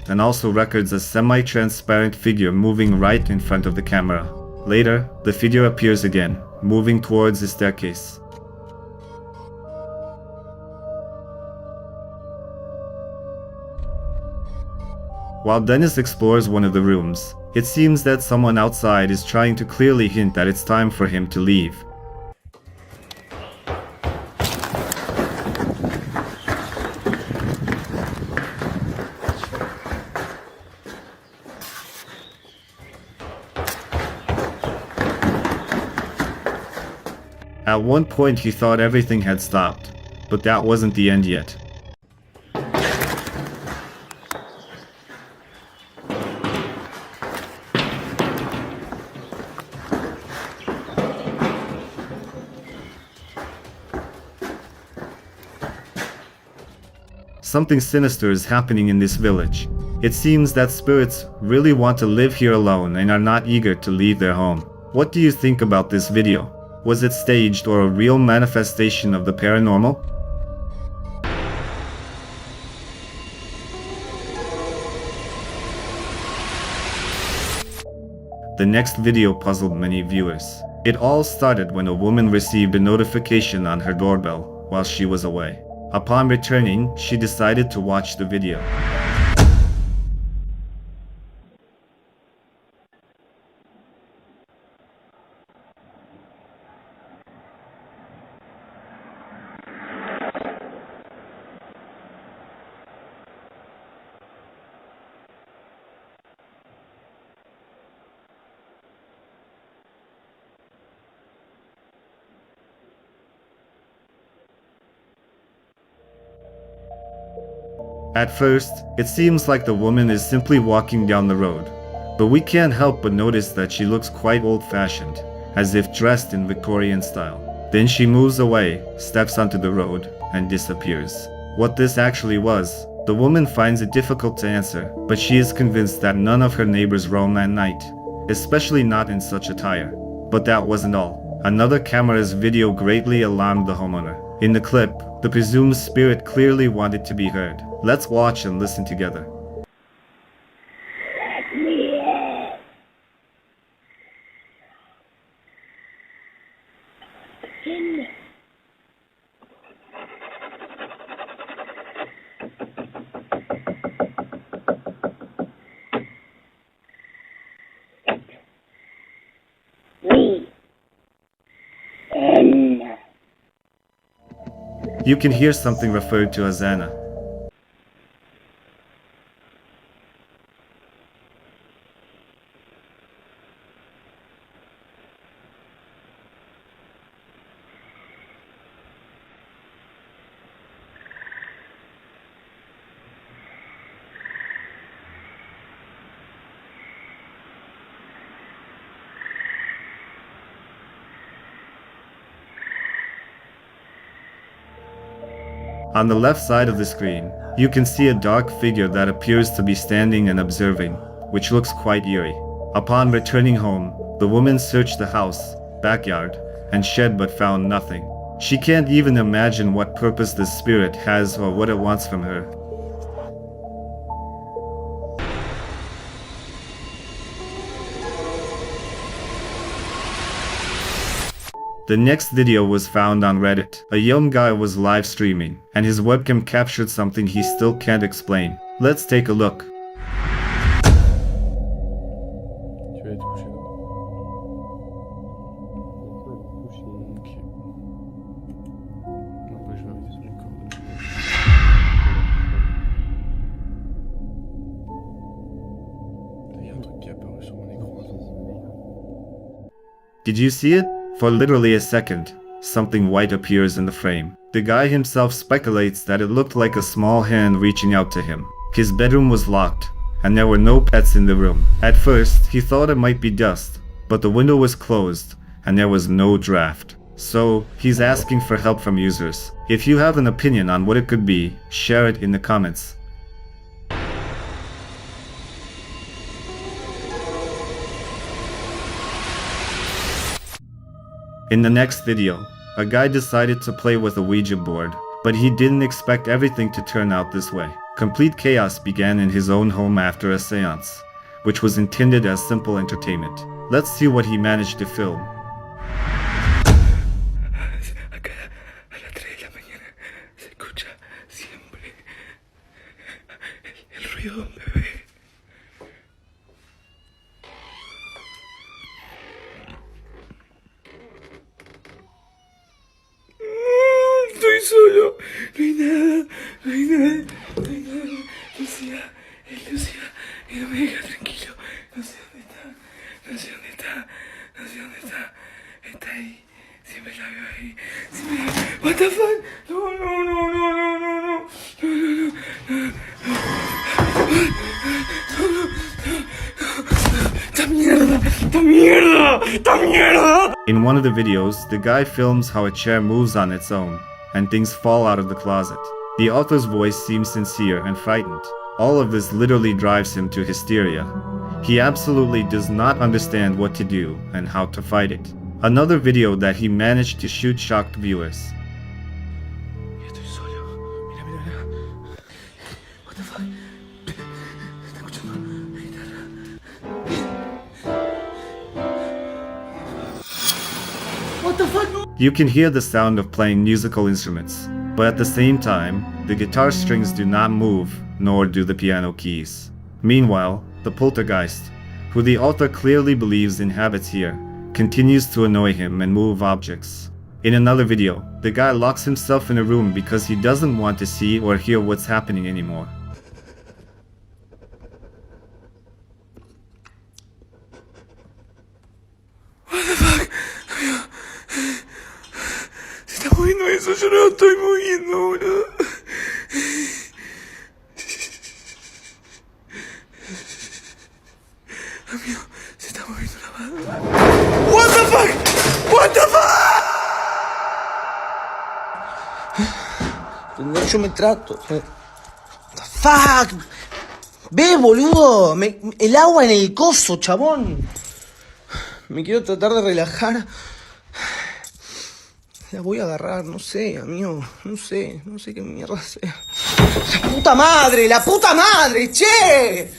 And also records a semi-transparent figure moving right in front of the camera. Later, the figure appears again, moving towards the staircase. While Dennis explores one of the rooms, it seems that someone outside is trying to clearly hint that it's time for him to leave. At one point he thought everything had stopped, but that wasn't the end yet. Something sinister is happening in this village. It seems that spirits really want to live here alone and are not eager to leave their home. What do you think about this video? Was it staged or a real manifestation of the paranormal? The next video puzzled many viewers. It all started when a woman received a notification on her doorbell while she was away. Upon returning, she decided to watch the video. At first, it seems like the woman is simply walking down the road, but we can't help but notice that she looks quite old-fashioned, as if dressed in Victorian style. Then she moves away, steps onto the road, and disappears. What this actually was, the woman finds it difficult to answer, but she is convinced that none of her neighbors roam at night, especially not in such attire. But that wasn't all. Another camera's video greatly alarmed the homeowner. In the clip, the presumed spirit clearly wanted to be heard. Let's watch and listen together. You can hear something referred to as Anna. On the left side of the screen, you can see a dark figure that appears to be standing and observing, which looks quite eerie. Upon returning home, the woman searched the house, backyard, and shed but found nothing. She can't even imagine what purpose this spirit has or what it wants from her. The next video was found on Reddit. A young guy was live streaming, and his webcam captured something he still can't explain. Let's take a look. Did you see it? For literally a second, something white appears in the frame. The guy himself speculates that it looked like a small hand reaching out to him. His bedroom was locked, and there were no pets in the room. At first, he thought it might be dust, but the window was closed, and there was no draft. So, he's asking for help from users. If you have an opinion on what it could be, share it in the comments. In the next video, a guy decided to play with a Ouija board, but he didn't expect everything to turn out this way. Complete chaos began in his own home after a seance, which was intended as simple entertainment. Let's see what he managed to film. Estoy solo, no hay nada, no hay nada, no hay nada. Lucía, es Lucía, y no me deja tranquilo. No sé dónde está, no sé dónde está, no sé dónde está. Está ahí, siempre la veo ahí, siempre la veo. What the fuck? No, no, no, no, no, no, no, no, no, no. In one of the videos, the guy films how a chair moves on its own, and things fall out of the closet. The author's voice seems sincere and frightened. All of this literally drives him to hysteria. He absolutely does not understand what to do and how to fight it. Another video that he managed to shoot shocked viewers. What the fuck? ¿Está escuchando la guitarra? the fuck? You can hear the sound of playing musical instruments, but at the same time, the guitar strings do not move, nor do the piano keys. Meanwhile, the poltergeist, who the author clearly believes inhabits here, continues to annoy him and move objects. In another video, the guy locks himself in a room because he doesn't want to see or hear what's happening anymore. What the fuck? Se está moviendo eso, yo no lo estoy moviendo, boludo. Amigo, se está moviendo la mano. What the fuck? What the fuck? Yo me trato. The fuck. Ve, boludo. El agua en el coso, chabón. Me quiero tratar de relajar. La voy a agarrar, no sé, amigo. No sé qué mierda sea. ¡La puta madre, che!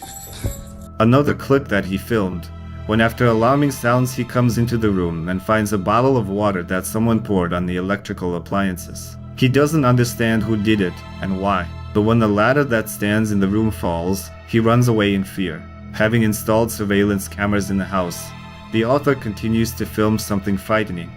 Another clip that he filmed, when after alarming sounds he comes into the room and finds a bottle of water that someone poured on the electrical appliances. He doesn't understand who did it and why, but when the ladder that stands in the room falls, he runs away in fear. Having installed surveillance cameras in the house, the author continues to film something frightening.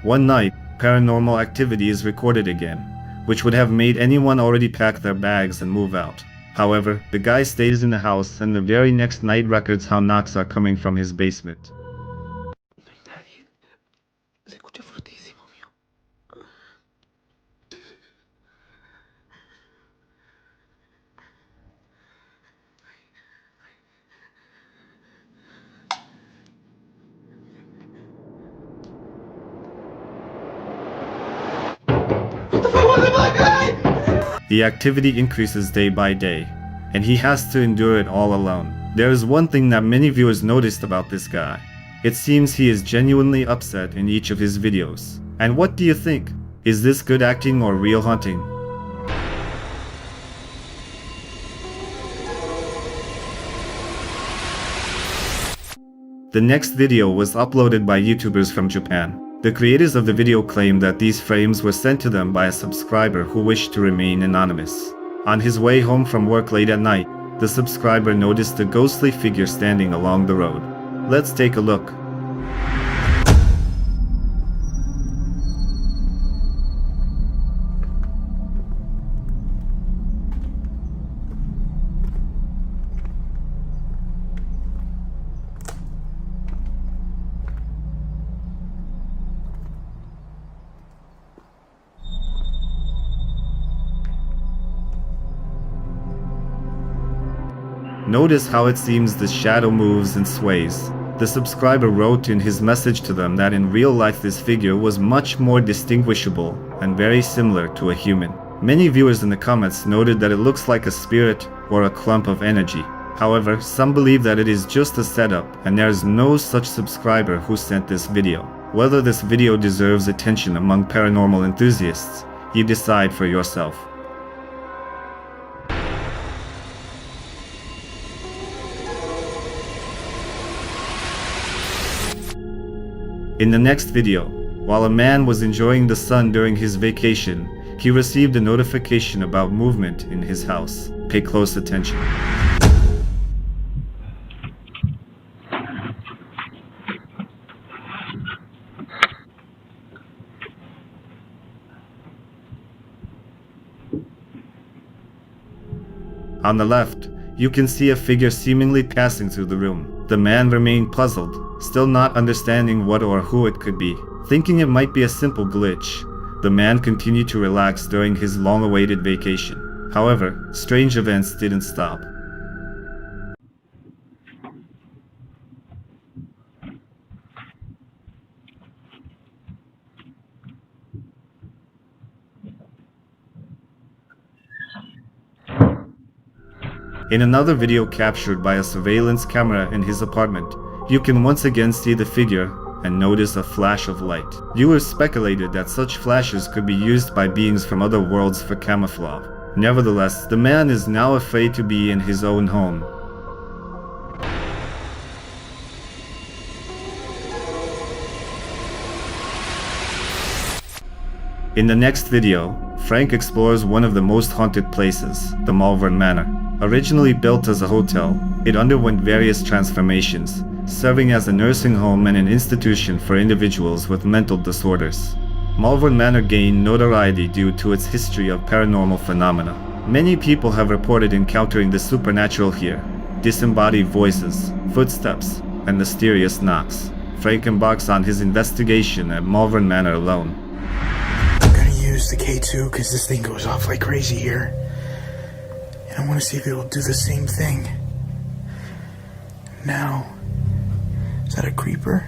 One night, paranormal activity is recorded again, which would have made anyone already pack their bags and move out. However, the guy stays in the house and the very next night records how knocks are coming from his basement. The activity increases day by day, and he has to endure it all alone. There is one thing that many viewers noticed about this guy. It seems he is genuinely upset in each of his videos. And what do you think? Is this good acting or real haunting? The next video was uploaded by YouTubers from Japan. The creators of the video claimed that these frames were sent to them by a subscriber who wished to remain anonymous. On his way home from work late at night, the subscriber noticed a ghostly figure standing along the road. Let's take a look. Notice how it seems the shadow moves and sways. The subscriber wrote in his message to them that in real life this figure was much more distinguishable and very similar to a human. Many viewers in the comments noted that it looks like a spirit or a clump of energy. However, some believe that it is just a setup and there is no such subscriber who sent this video. Whether this video deserves attention among paranormal enthusiasts, you decide for yourself. In the next video, while a man was enjoying the sun during his vacation, he received a notification about movement in his house. Pay close attention. On the left, you can see a figure seemingly passing through the room. The man remained puzzled, still not understanding what or who it could be. Thinking it might be a simple glitch, the man continued to relax during his long-awaited vacation. However, strange events didn't stop. In another video captured by a surveillance camera in his apartment, you can once again see the figure and notice a flash of light. Viewers speculated that such flashes could be used by beings from other worlds for camouflage. Nevertheless, the man is now afraid to be in his own home. In the next video, Frank explores one of the most haunted places, the Malvern Manor. Originally built as a hotel, it underwent various transformations, serving as a nursing home and an institution for individuals with mental disorders. Malvern Manor gained notoriety due to its history of paranormal phenomena. Many people have reported encountering the supernatural here, disembodied voices, footsteps, and mysterious knocks. Frank embarks on his investigation at Malvern Manor alone. I'm gonna use the K2 because this thing goes off like crazy here. And I want to see if it will do the same thing. Now, is that a creeper?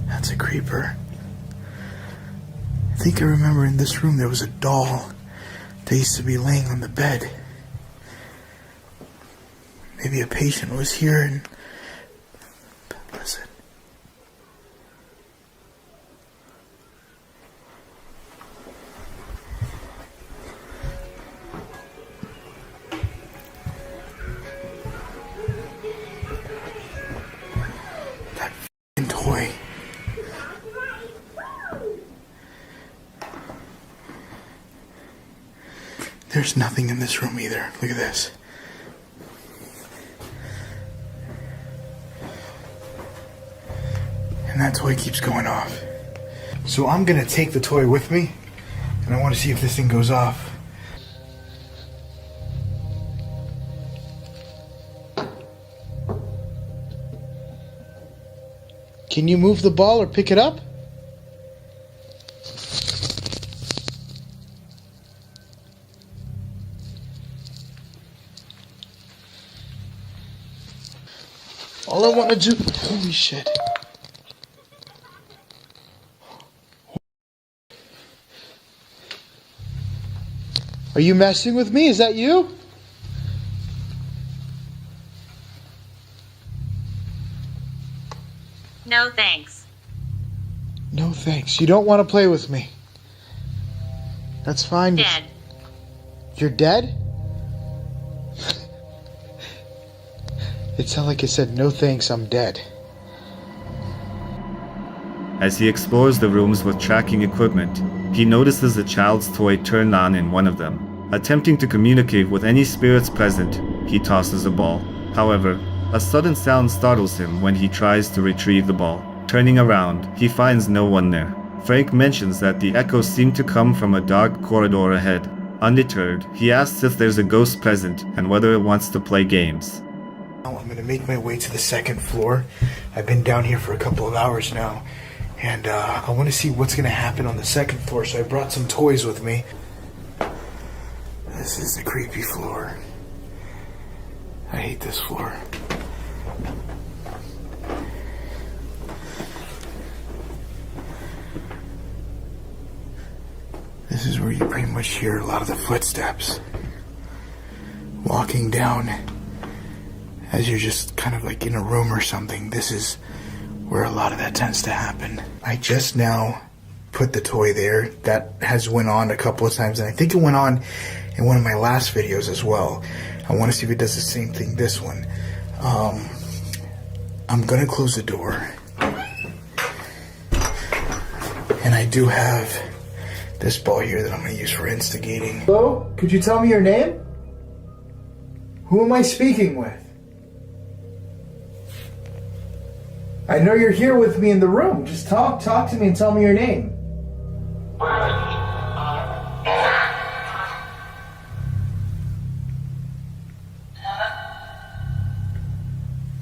That's a creeper. I think I remember in this room there was a doll that used to be laying on the bed. Maybe a patient was here and... But listen. That f***ing toy. There's nothing in this room either. Look at this. And that toy keeps going off. So I'm gonna take the toy with me, and I want to see if this thing goes off. Can you move the ball or pick it up? All I want to do... Holy shit. Are you messing with me? Is that you? No thanks. No thanks. You don't want to play with me. That's fine. Dead. You're dead? It sounded like it said, no thanks, I'm dead. As he explores the rooms with tracking equipment, he notices a child's toy turned on in one of them. Attempting to communicate with any spirits present, he tosses a ball. However, a sudden sound startles him when he tries to retrieve the ball. Turning around, he finds no one there. Frank mentions that the echoes seem to come from a dark corridor ahead. Undeterred, he asks if there's a ghost present and whether it wants to play games. Now I'm gonna make my way to the second floor. I've been down here for a couple of hours now, and I want to see what's gonna happen on the second floor, so I brought some toys with me. This is the creepy floor. I hate this floor. This is where you pretty much hear a lot of the footsteps walking down as you're just kind of like in a room or something. This is where a lot of that tends to happen. I just now put the toy there. That has went on a couple of times, and I think it went on in one of my last videos as well. I want to see if it does the same thing this one. I'm gonna close the door, and I do have this ball here that I'm gonna use for instigating. Hello? Could you tell me your name? Who am I speaking with? I know you're here with me in the room. Just talk to me and tell me your name.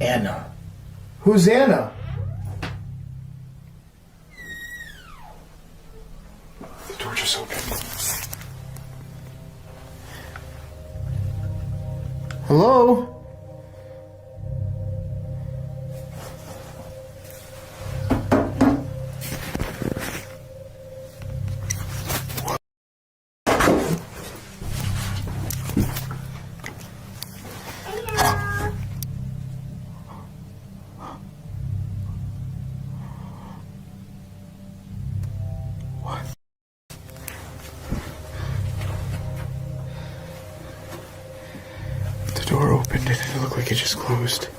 Anna. Who's Anna? The door just opened. Hello? opened it. It looked like it just closed.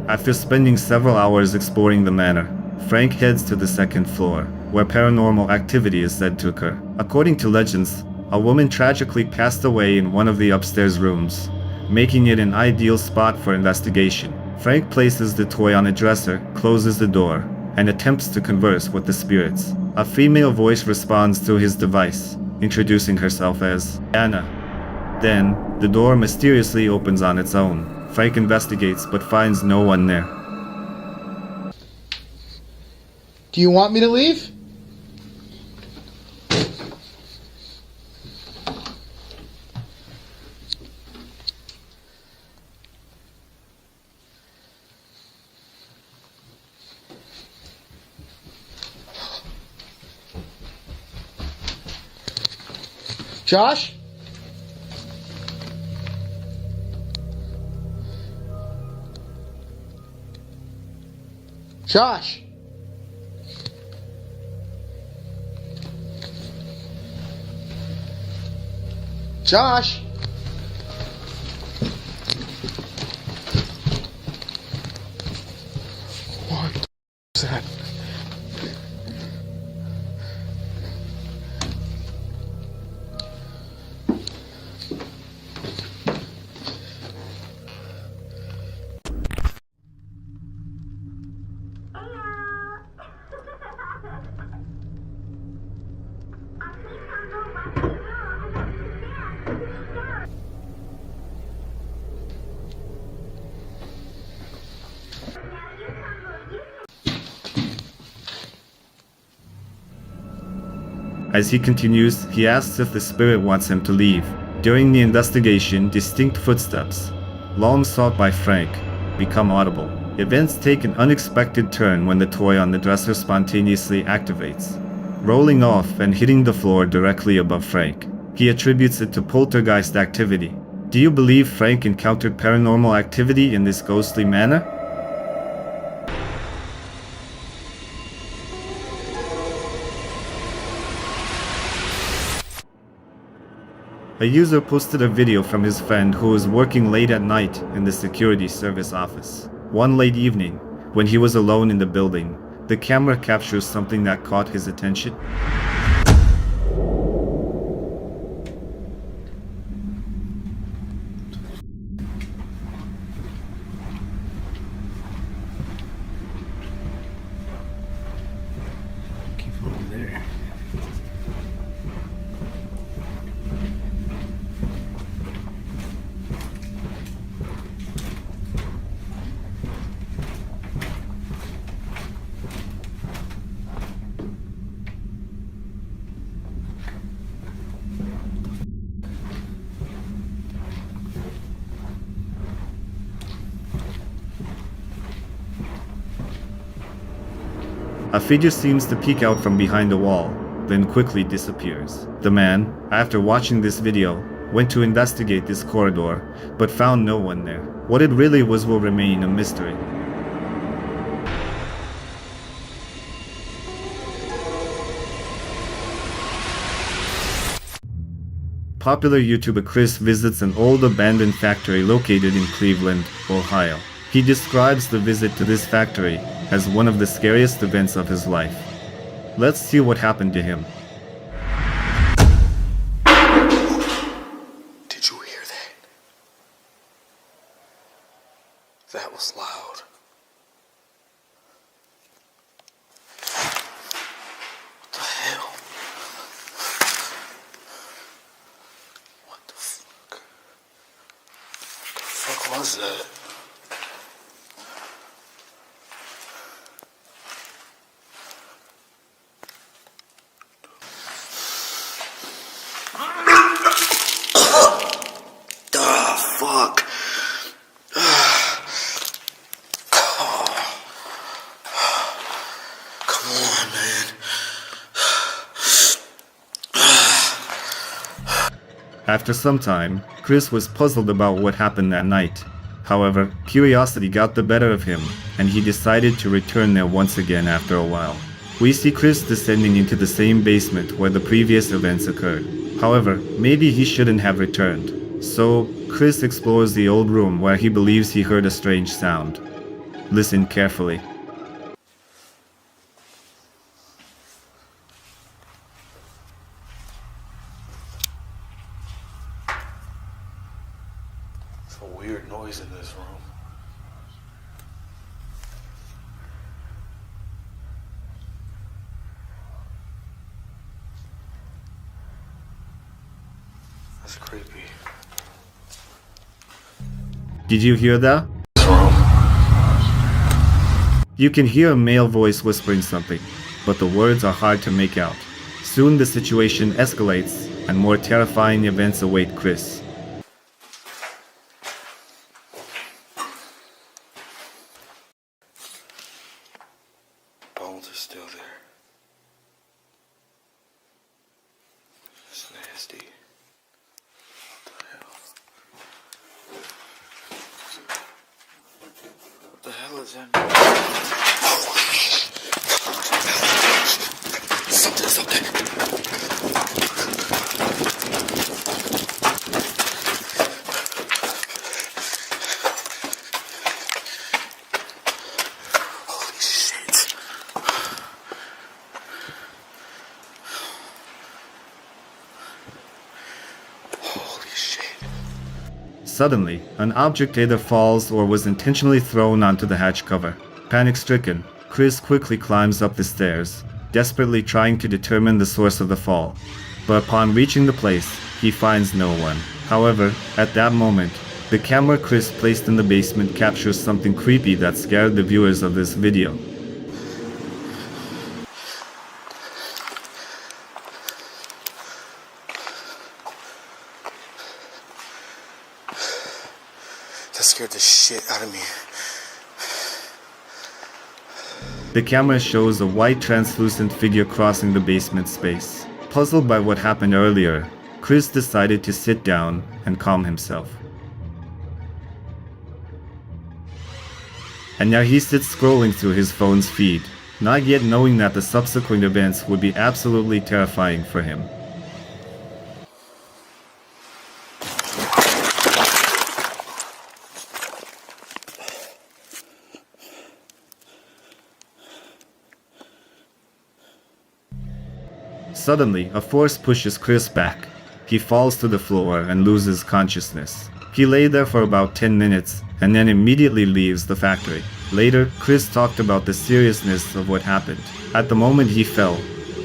After spending several hours exploring the manor, Frank heads to the second floor, where paranormal activity is said to occur. According to legends, a woman tragically passed away in one of the upstairs rooms, making it an ideal spot for investigation. Frank places the toy on a dresser, closes the door, and attempts to converse with the spirits. A female voice responds to his device, introducing herself as Anna. Then, the door mysteriously opens on its own. Frank investigates but finds no one there. Do you want me to leave? Josh? Josh? Josh? What is that? As he continues, he asks if the spirit wants him to leave. During the investigation, distinct footsteps, long sought by Frank, become audible. Events take an unexpected turn when the toy on the dresser spontaneously activates, rolling off and hitting the floor directly above Frank. He attributes it to poltergeist activity. Do you believe Frank encountered paranormal activity in this ghostly manner? A user posted a video from his friend who was working late at night in the security service office. One late evening, when he was alone in the building, the camera captures something that caught his attention. A figure seems to peek out from behind the wall, then quickly disappears. The man, after watching this video, went to investigate this corridor, but found no one there. What it really was will remain a mystery. Popular YouTuber Chris visits an old abandoned factory located in Cleveland, Ohio. He describes the visit to this factory as one of the scariest events of his life. Let's see what happened to him. Did you hear that? That was loud. What the hell? What the fuck? What the fuck was that? Fuck. Come on, man. After some time, Chris was puzzled about what happened that night. However, curiosity got the better of him, and he decided to return there once again after a while. We see Chris descending into the same basement where the previous events occurred. However, maybe he shouldn't have returned. So, Chris explores the old room where he believes he heard a strange sound. Listen carefully. It's a weird noise in this room. That's creepy. Did you hear that? You can hear a male voice whispering something, but the words are hard to make out. Soon the situation escalates, and more terrifying events await Chris. Bones are still there. It's nasty. What the hell is that? Something. Holy shit. Holy shit. Suddenly, an object either falls or was intentionally thrown onto the hatch cover. Panic-stricken, Chris quickly climbs up the stairs, desperately trying to determine the source of the fall. But upon reaching the place, he finds no one. However, at that moment, the camera Chris placed in the basement captures something creepy that scared the viewers of this video. That scared the shit out of me. The camera shows a white translucent figure crossing the basement space. Puzzled by what happened earlier, Chris decided to sit down and calm himself. And now he sits scrolling through his phone's feed, not yet knowing that the subsequent events would be absolutely terrifying for him. Suddenly, a force pushes Chris back. He falls to the floor and loses consciousness. He lay there for about 10 minutes and then immediately leaves the factory. Later, Chris talked about the seriousness of what happened. At the moment he fell,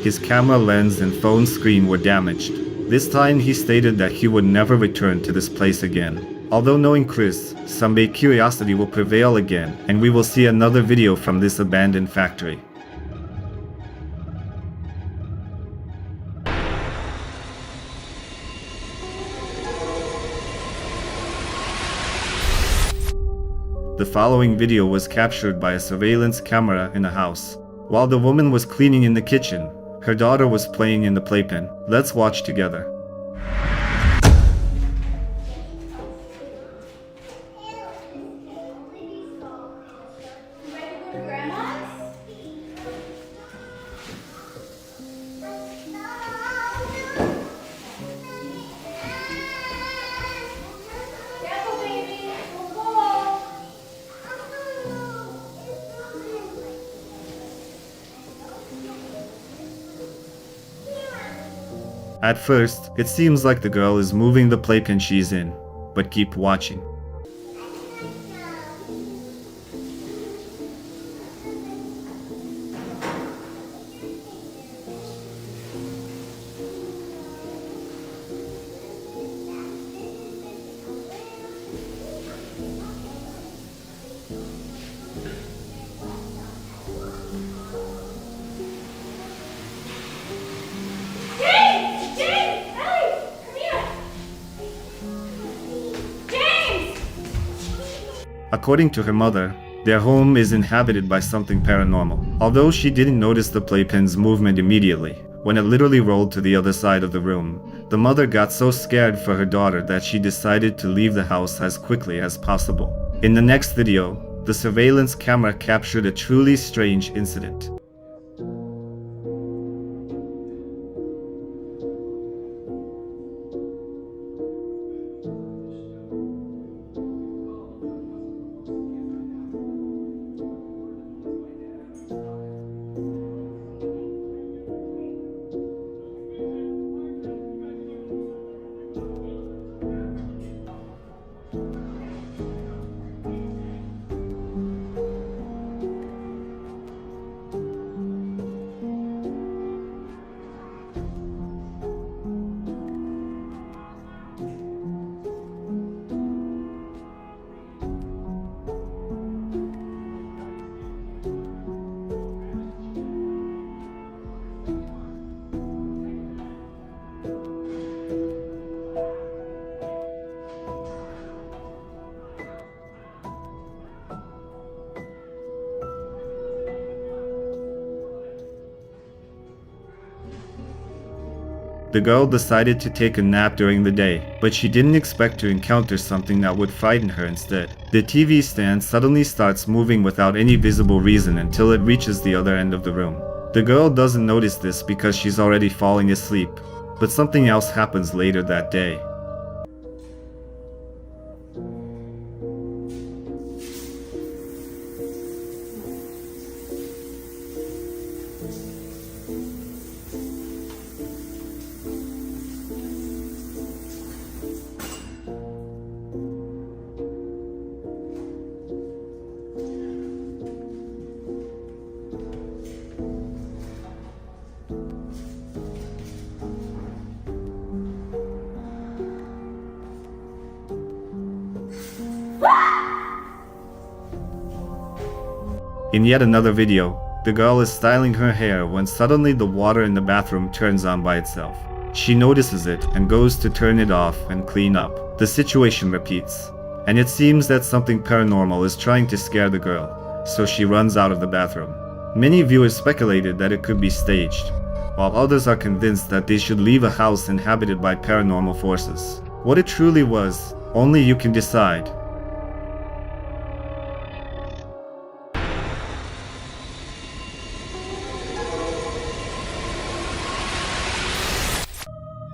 his camera lens and phone screen were damaged. This time he stated that he would never return to this place again. Although knowing Chris, someday curiosity will prevail again and we will see another video from this abandoned factory. The following video was captured by a surveillance camera in a house. While the woman was cleaning in the kitchen, her daughter was playing in the playpen. Let's watch together. At first, it seems like the girl is moving the playpen she's in, but keep watching. According to her mother, their home is inhabited by something paranormal. Although she didn't notice the playpen's movement immediately, when it literally rolled to the other side of the room, the mother got so scared for her daughter that she decided to leave the house as quickly as possible. In the next video, the surveillance camera captured a truly strange incident. The girl decided to take a nap during the day, but she didn't expect to encounter something that would frighten her instead. The TV stand suddenly starts moving without any visible reason until it reaches the other end of the room. The girl doesn't notice this because she's already falling asleep, but something else happens later that day. In yet another video, the girl is styling her hair when suddenly the water in the bathroom turns on by itself. She notices it and goes to turn it off and clean up. The situation repeats, and it seems that something paranormal is trying to scare the girl, so she runs out of the bathroom. Many viewers speculated that it could be staged, while others are convinced that they should leave a house inhabited by paranormal forces. What it truly was, only you can decide.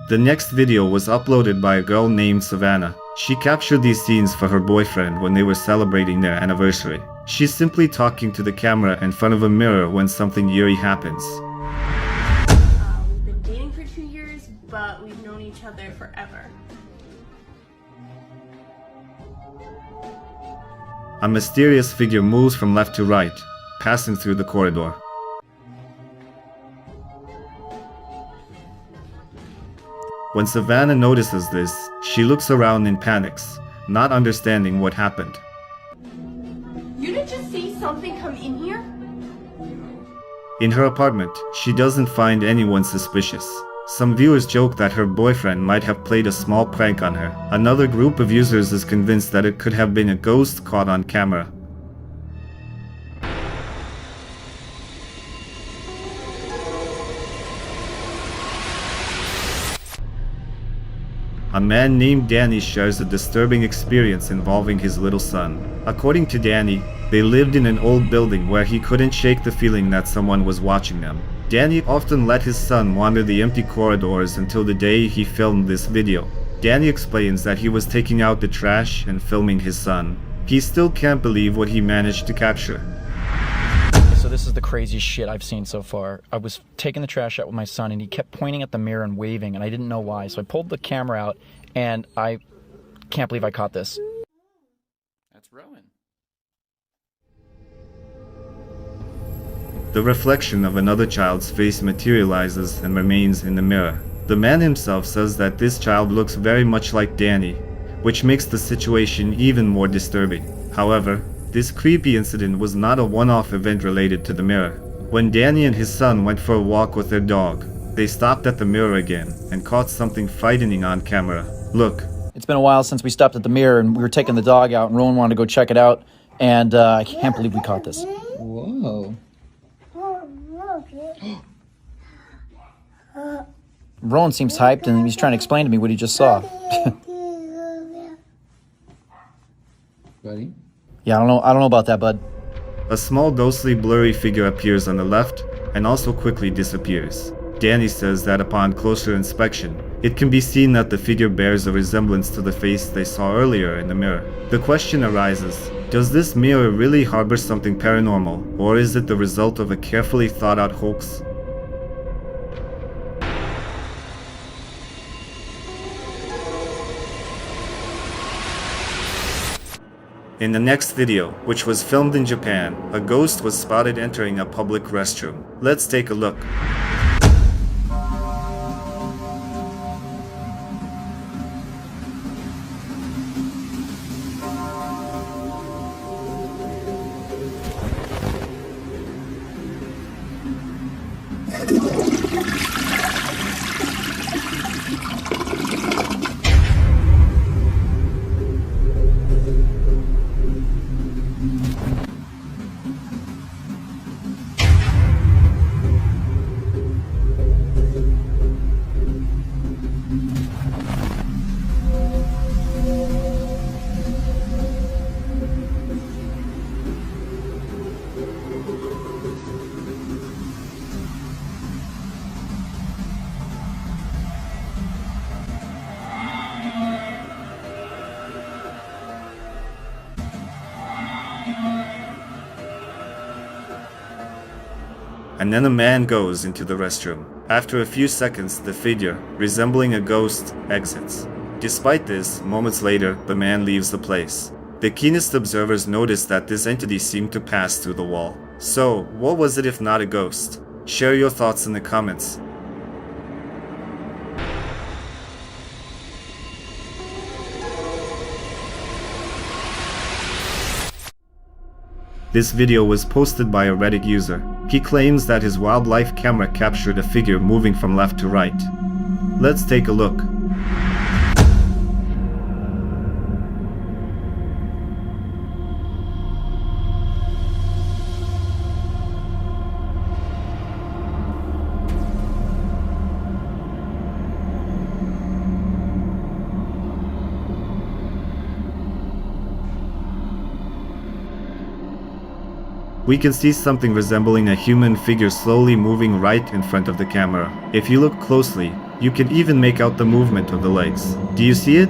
The next video was uploaded by a girl named Savannah. She captured these scenes for her boyfriend when they were celebrating their anniversary. She's simply talking to the camera in front of a mirror when something eerie happens. We've been dating for 2 years, but we've known each other forever. A mysterious figure moves from left to right, passing through the corridor. When Savannah notices this, she looks around and panics, not understanding what happened. You didn't just see something come in here? In her apartment, she doesn't find anyone suspicious. Some viewers joke that her boyfriend might have played a small prank on her. Another group of users is convinced that it could have been a ghost caught on camera. A man named Danny shares a disturbing experience involving his little son. According to Danny, they lived in an old building where he couldn't shake the feeling that someone was watching them. Danny often let his son wander the empty corridors until the day he filmed this video. Danny explains that he was taking out the trash and filming his son. He still can't believe what he managed to capture. So this is the craziest shit I've seen so far. I was taking the trash out with my son and he kept pointing at the mirror and waving and I didn't know why. So I pulled the camera out and I can't believe I caught this. That's Rowan. The reflection of another child's face materializes and remains in the mirror. The man himself says that this child looks very much like Danny, which makes the situation even more disturbing. However, this creepy incident was not a one-off event related to the mirror. When Danny and his son went for a walk with their dog, they stopped at the mirror again and caught something frightening on camera. Look. It's been a while since we stopped at the mirror and we were taking the dog out and Rowan wanted to go check it out and I can't believe we caught this. Whoa. Rowan seems hyped and he's trying to explain to me what he just saw. Buddy? Yeah, I don't know about that, bud. A small ghostly blurry figure appears on the left and also quickly disappears. Danny says that upon closer inspection, it can be seen that the figure bears a resemblance to the face they saw earlier in the mirror. The question arises, does this mirror really harbor something paranormal, or is it the result of a carefully thought out hoax? In the next video, which was filmed in Japan, a ghost was spotted entering a public restroom. Let's take a look. and then a man goes into the restroom. After a few seconds, the figure, resembling a ghost, exits. Despite this, moments later, the man leaves the place. The keenest observers noticed that this entity seemed to pass through the wall. So, what was it if not a ghost? Share your thoughts in the comments. This video was posted by a Reddit user. He claims that his wildlife camera captured a figure moving from left to right. Let's take a look. We can see something resembling a human figure slowly moving right in front of the camera. If you look closely, you can even make out the movement of the legs. Do you see it?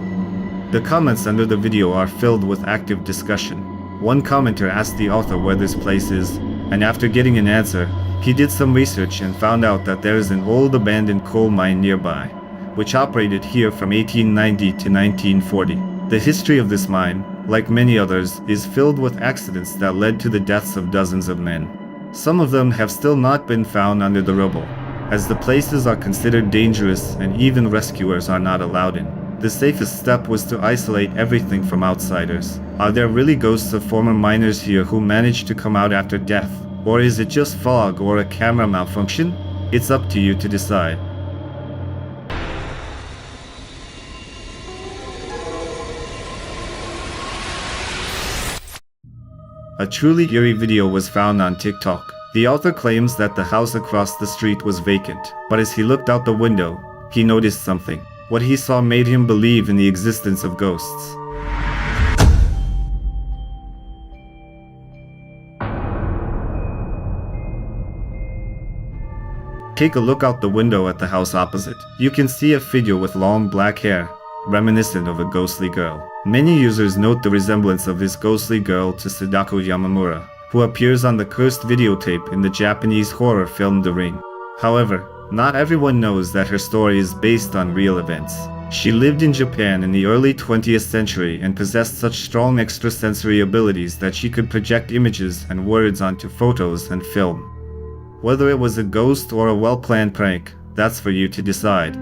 The comments under the video are filled with active discussion. One commenter asked the author where this place is, and after getting an answer, he did some research and found out that there is an old abandoned coal mine nearby, which operated here from 1890 to 1940. The history of this mine, like many others, is filled with accidents that led to the deaths of dozens of men. Some of them have still not been found under the rubble, as the places are considered dangerous and even rescuers are not allowed in. The safest step was to isolate everything from outsiders. Are there really ghosts of former miners here who managed to come out after death? Or is it just fog or a camera malfunction? It's up to you to decide. A truly eerie video was found on TikTok. The author claims that the house across the street was vacant, but as he looked out the window, he noticed something. What he saw made him believe in the existence of ghosts. Take a look out the window at the house opposite. You can see a figure with long black hair, reminiscent of a ghostly girl. Many users note the resemblance of this ghostly girl to Sadako Yamamura, who appears on the cursed videotape in the Japanese horror film The Ring. However, not everyone knows that her story is based on real events. She lived in Japan in the early 20th century and possessed such strong extrasensory abilities that she could project images and words onto photos and film. Whether it was a ghost or a well-planned prank, that's for you to decide.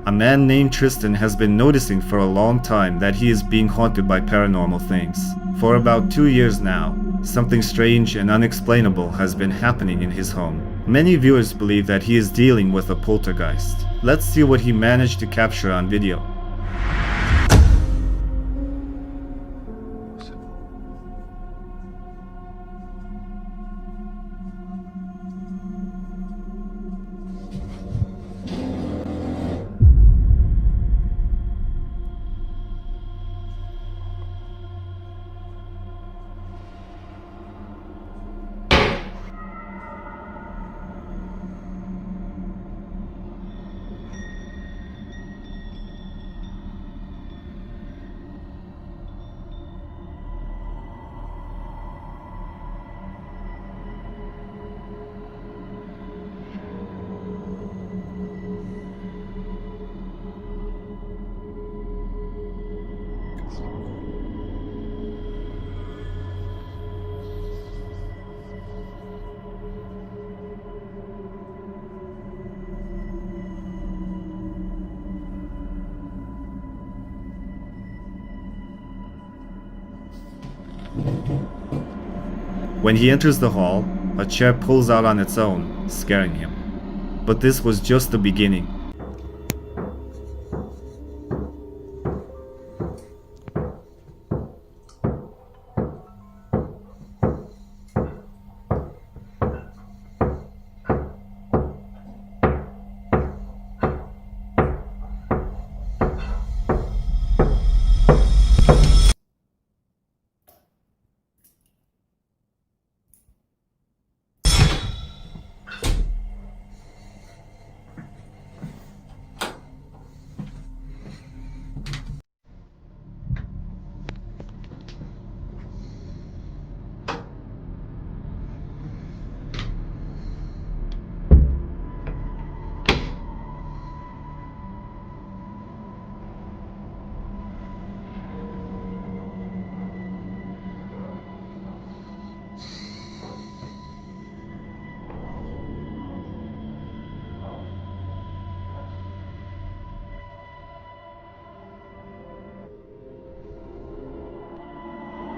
A man named Tristan has been noticing for a long time that he is being haunted by paranormal things. For about 2 years now, something strange and unexplainable has been happening in his home. Many viewers believe that he is dealing with a poltergeist. Let's see what he managed to capture on video. When he enters the hall, a chair pulls out on its own, scaring him. But this was just the beginning.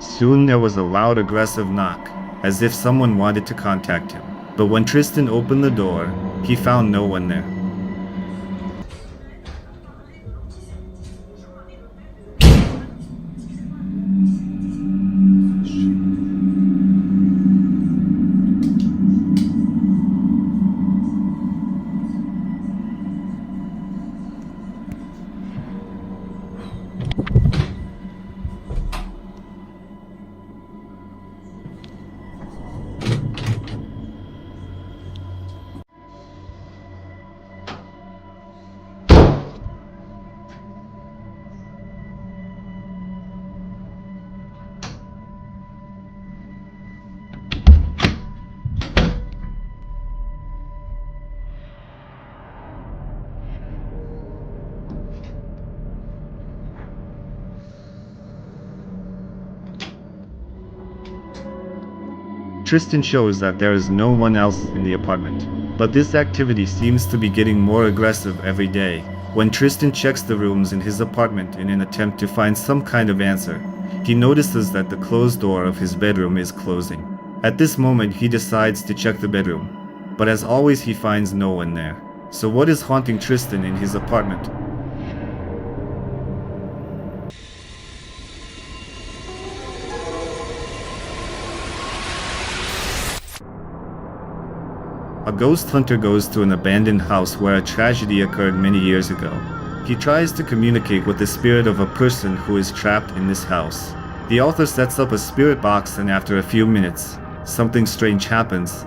Soon there was a loud, aggressive knock, as if someone wanted to contact him. But when Tristan opened the door, he found no one there. Tristan shows that there is no one else in the apartment. But this activity seems to be getting more aggressive every day. When Tristan checks the rooms in his apartment in an attempt to find some kind of answer, he notices that the closed door of his bedroom is closing. At this moment, he decides to check the bedroom, but as always, he finds no one there. So what is haunting Tristan in his apartment? A ghost hunter goes to an abandoned house where a tragedy occurred many years ago. He tries to communicate with the spirit of a person who is trapped in this house. The author sets up a spirit box, and after a few minutes, something strange happens.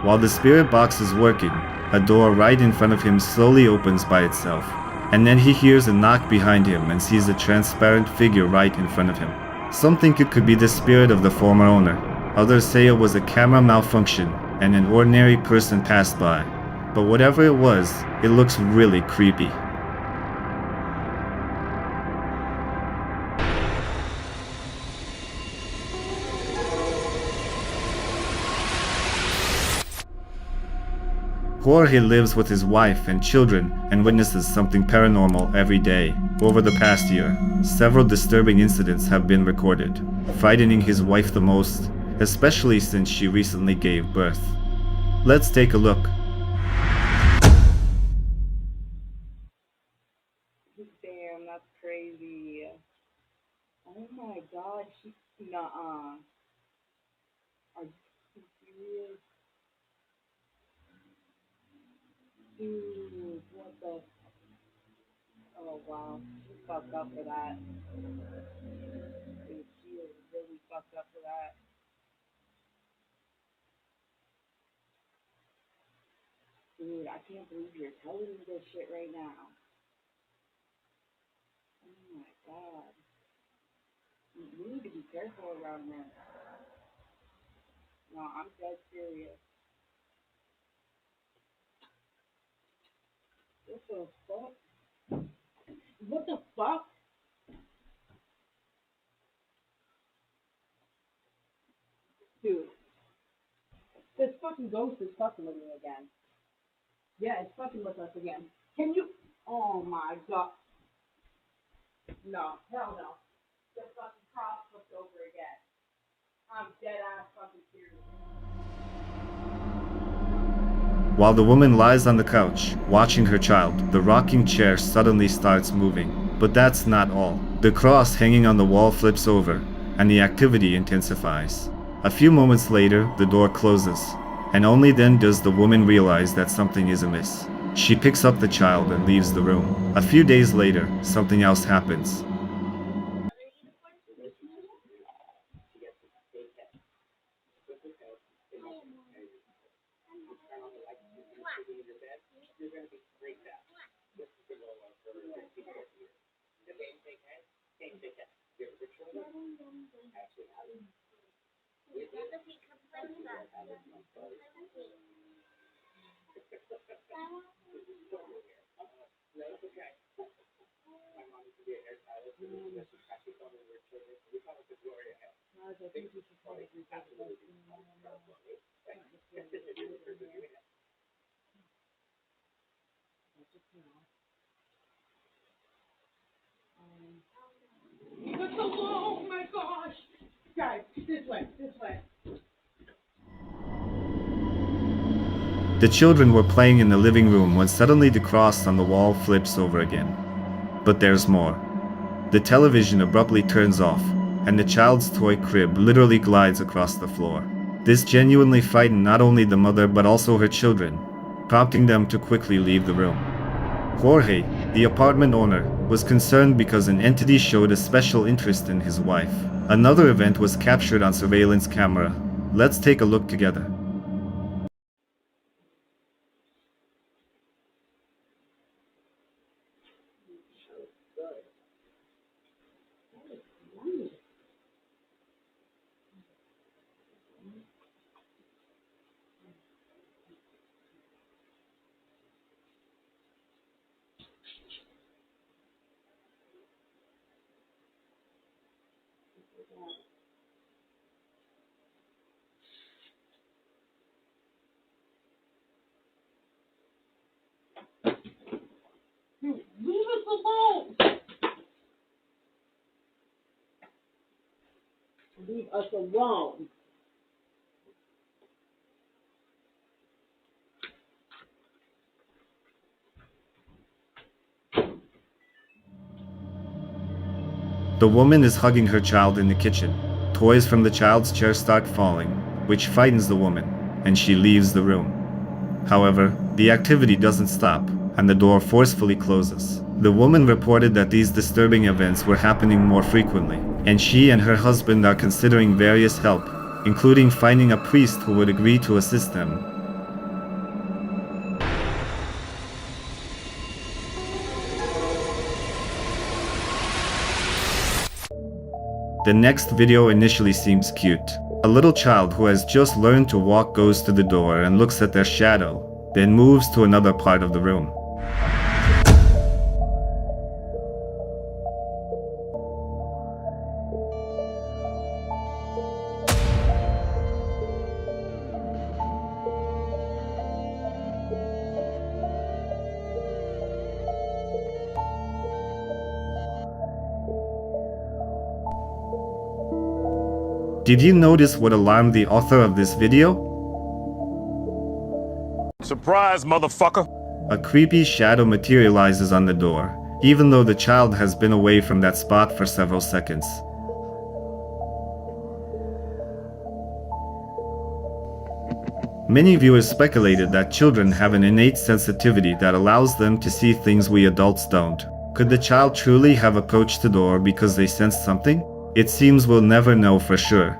While the spirit box is working, a door right in front of him slowly opens by itself, and then he hears a knock behind him and sees a transparent figure right in front of him. Some think it could be the spirit of the former owner. Others say it was a camera malfunction and an ordinary person passed by. But whatever it was, it looks really creepy. Jorge lives with his wife and children and witnesses something paranormal every day. Over the past year, several disturbing incidents have been recorded, frightening his wife the most, especially since she recently gave birth. Let's take a look. Damn, that's crazy. Oh my god, nuh-uh. Are you serious? Dude, what the? Oh wow, she fucked up for that. Dude, she is really fucked up for that. Dude, I can't believe you're telling me this shit right now. Oh my god. You need to be careful around this. No, I'm dead serious. What the fuck? What the fuck? Dude, this fucking ghost is fucking with me again. Yeah, it's fucking with us again. Can you? Oh my god. No, hell no. The fucking cross flipped over again. I'm dead ass fucking serious. While the woman lies on the couch, watching her child, the rocking chair suddenly starts moving. But that's not all. The cross hanging on the wall flips over, and the activity intensifies. A few moments later, the door closes, and only then does the woman realize that something is amiss. She picks up the child and leaves the room. A few days later, something else happens. This way, this way. The children were playing in the living room when suddenly the cross on the wall flips over again. But there's more. The television abruptly turns off, and the child's toy crib literally glides across the floor. This genuinely frightened not only the mother but also her children, prompting them to quickly leave the room. Jorge, the apartment owner, was concerned because an entity showed a special interest in his wife. Another event was captured on surveillance camera. Let's take a look together. Leave us alone! Leave us alone. The woman is hugging her child in the kitchen. Toys from the child's chair start falling, which frightens the woman, and she leaves the room. However, the activity doesn't stop, and the door forcefully closes. The woman reported that these disturbing events were happening more frequently, and she and her husband are considering various help, including finding a priest who would agree to assist them. The next video initially seems cute. A little child who has just learned to walk goes to the door and looks at their shadow, then moves to another part of the room. Did you notice what alarmed the author of this video? Surprise, motherfucker! A creepy shadow materializes on the door, even though the child has been away from that spot for several seconds. Many viewers speculated that children have an innate sensitivity that allows them to see things we adults don't. Could the child truly have approached the door because they sensed something? It seems we'll never know for sure.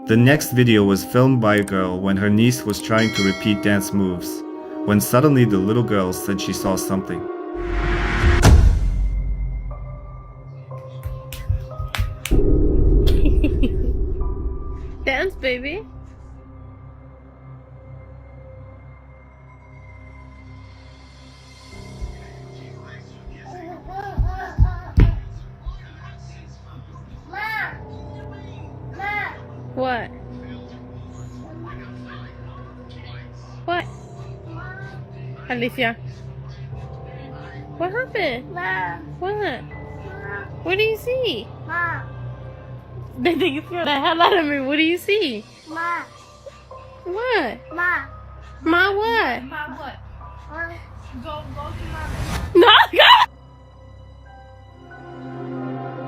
The next video was filmed by a girl when her niece was trying to repeat dance moves, when suddenly the little girl said she saw something. Dance, baby. What? What? Alicia. What happened? What? What do you see? They think you scared the hell out of me. What do you see? What? Ma what? Go to mama. No, God!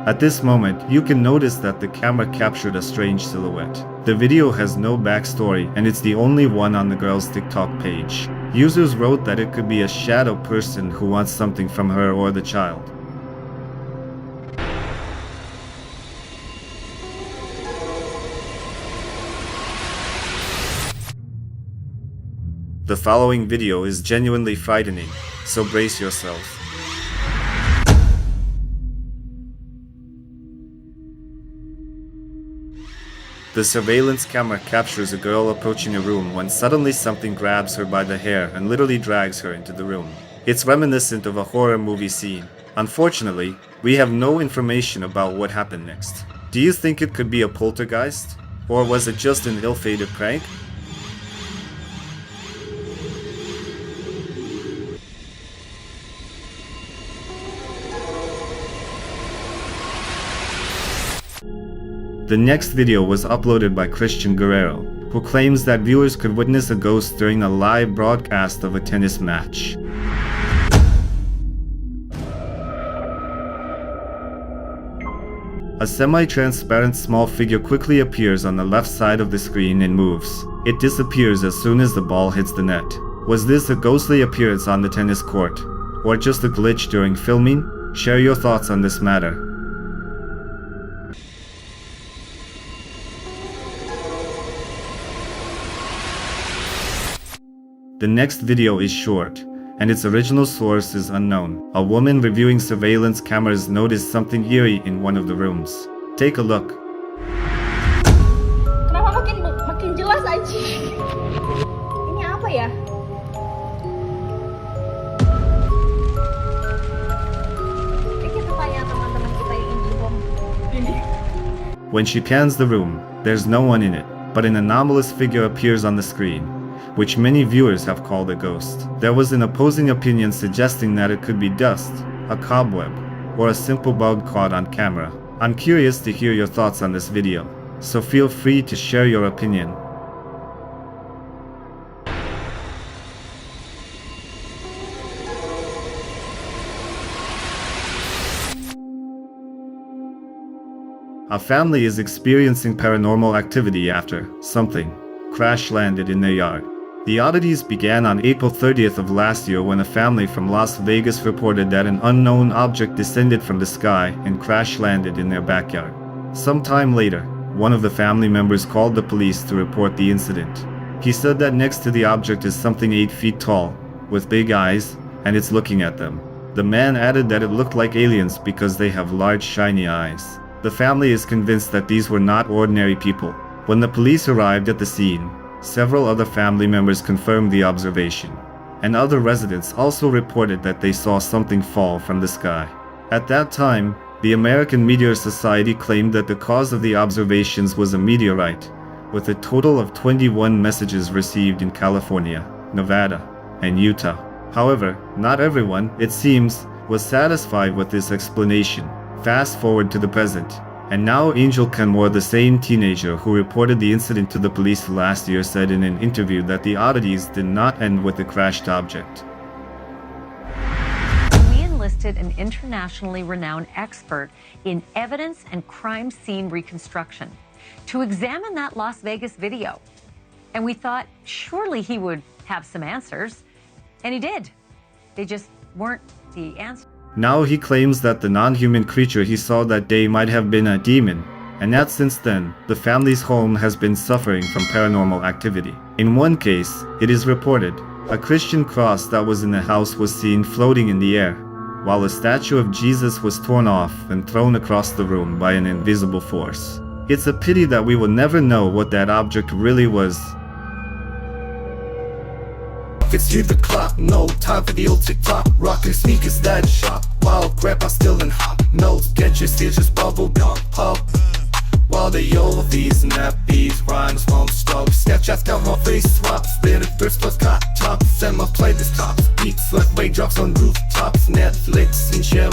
At this moment, you can notice that the camera captured a strange silhouette. The video has no backstory, and it's the only one on the girl's TikTok page. Users wrote that it could be a shadow person who wants something from her or the child. The following video is genuinely frightening, so brace yourself. The surveillance camera captures a girl approaching a room when suddenly something grabs her by the hair and literally drags her into the room. It's reminiscent of a horror movie scene. Unfortunately, we have no information about what happened next. Do you think it could be a poltergeist? Or was it just an ill-fated prank? The next video was uploaded by Christian Guerrero, who claims that viewers could witness a ghost during a live broadcast of a tennis match. A semi-transparent small figure quickly appears on the left side of the screen and moves. It disappears as soon as the ball hits the net. Was this a ghostly appearance on the tennis court, or just a glitch during filming? Share your thoughts on this matter. The next video is short, and its original source is unknown. A woman reviewing surveillance cameras noticed something eerie in one of the rooms. Take a look. Kenapa makin jelas aja? Ini apa ya? Kita tanya teman-teman kita yang indie home. When she pans the room, there's no one in it, but an anomalous figure appears on the screen, which many viewers have called a ghost. There was an opposing opinion suggesting that it could be dust, a cobweb, or a simple bug caught on camera. I'm curious to hear your thoughts on this video, so feel free to share your opinion. A family is experiencing paranormal activity after something crash-landed in their yard. The oddities began on April 30th of last year when a family from Las Vegas reported that an unknown object descended from the sky and crash-landed in their backyard. Sometime later, one of the family members called the police to report the incident. He said that next to the object is something 8 feet tall, with big eyes, and it's looking at them. The man added that it looked like aliens because they have large shiny eyes. The family is convinced that these were not ordinary people. When the police arrived at the scene, several other family members confirmed the observation, and other residents also reported that they saw something fall from the sky. At that time, the American Meteor Society claimed that the cause of the observations was a meteorite, with a total of 21 messages received in California, Nevada, and Utah. However, not everyone, it seems, was satisfied with this explanation. Fast forward to the present. And now Angel Kenmore, the same teenager who reported the incident to the police last year, said in an interview that the oddities did not end with the crashed object. We enlisted an internationally renowned expert in evidence and crime scene reconstruction to examine that Las Vegas video. And we thought surely he would have some answers, and he did. They just weren't the answers. Now he claims that the non-human creature he saw that day might have been a demon, and that since then, the family's home has been suffering from paranormal activity. In one case, it is reported, a Christian cross that was in the house was seen floating in the air, while a statue of Jesus was torn off and thrown across the room by an invisible force. It's a pity that we will never know what that object really was. It's 3 o'clock, no time for the old TikTok. Rocking sneakers that shop, while grandpa's still in hot notes. Get your stitches bubble gum pop. While they yell these nappies, rhymes, home stokes. Snapchats down my face, swap, split it, first plus cut tops. And my playlist tops, beats like raindrops on rooftops. Netflix and chill.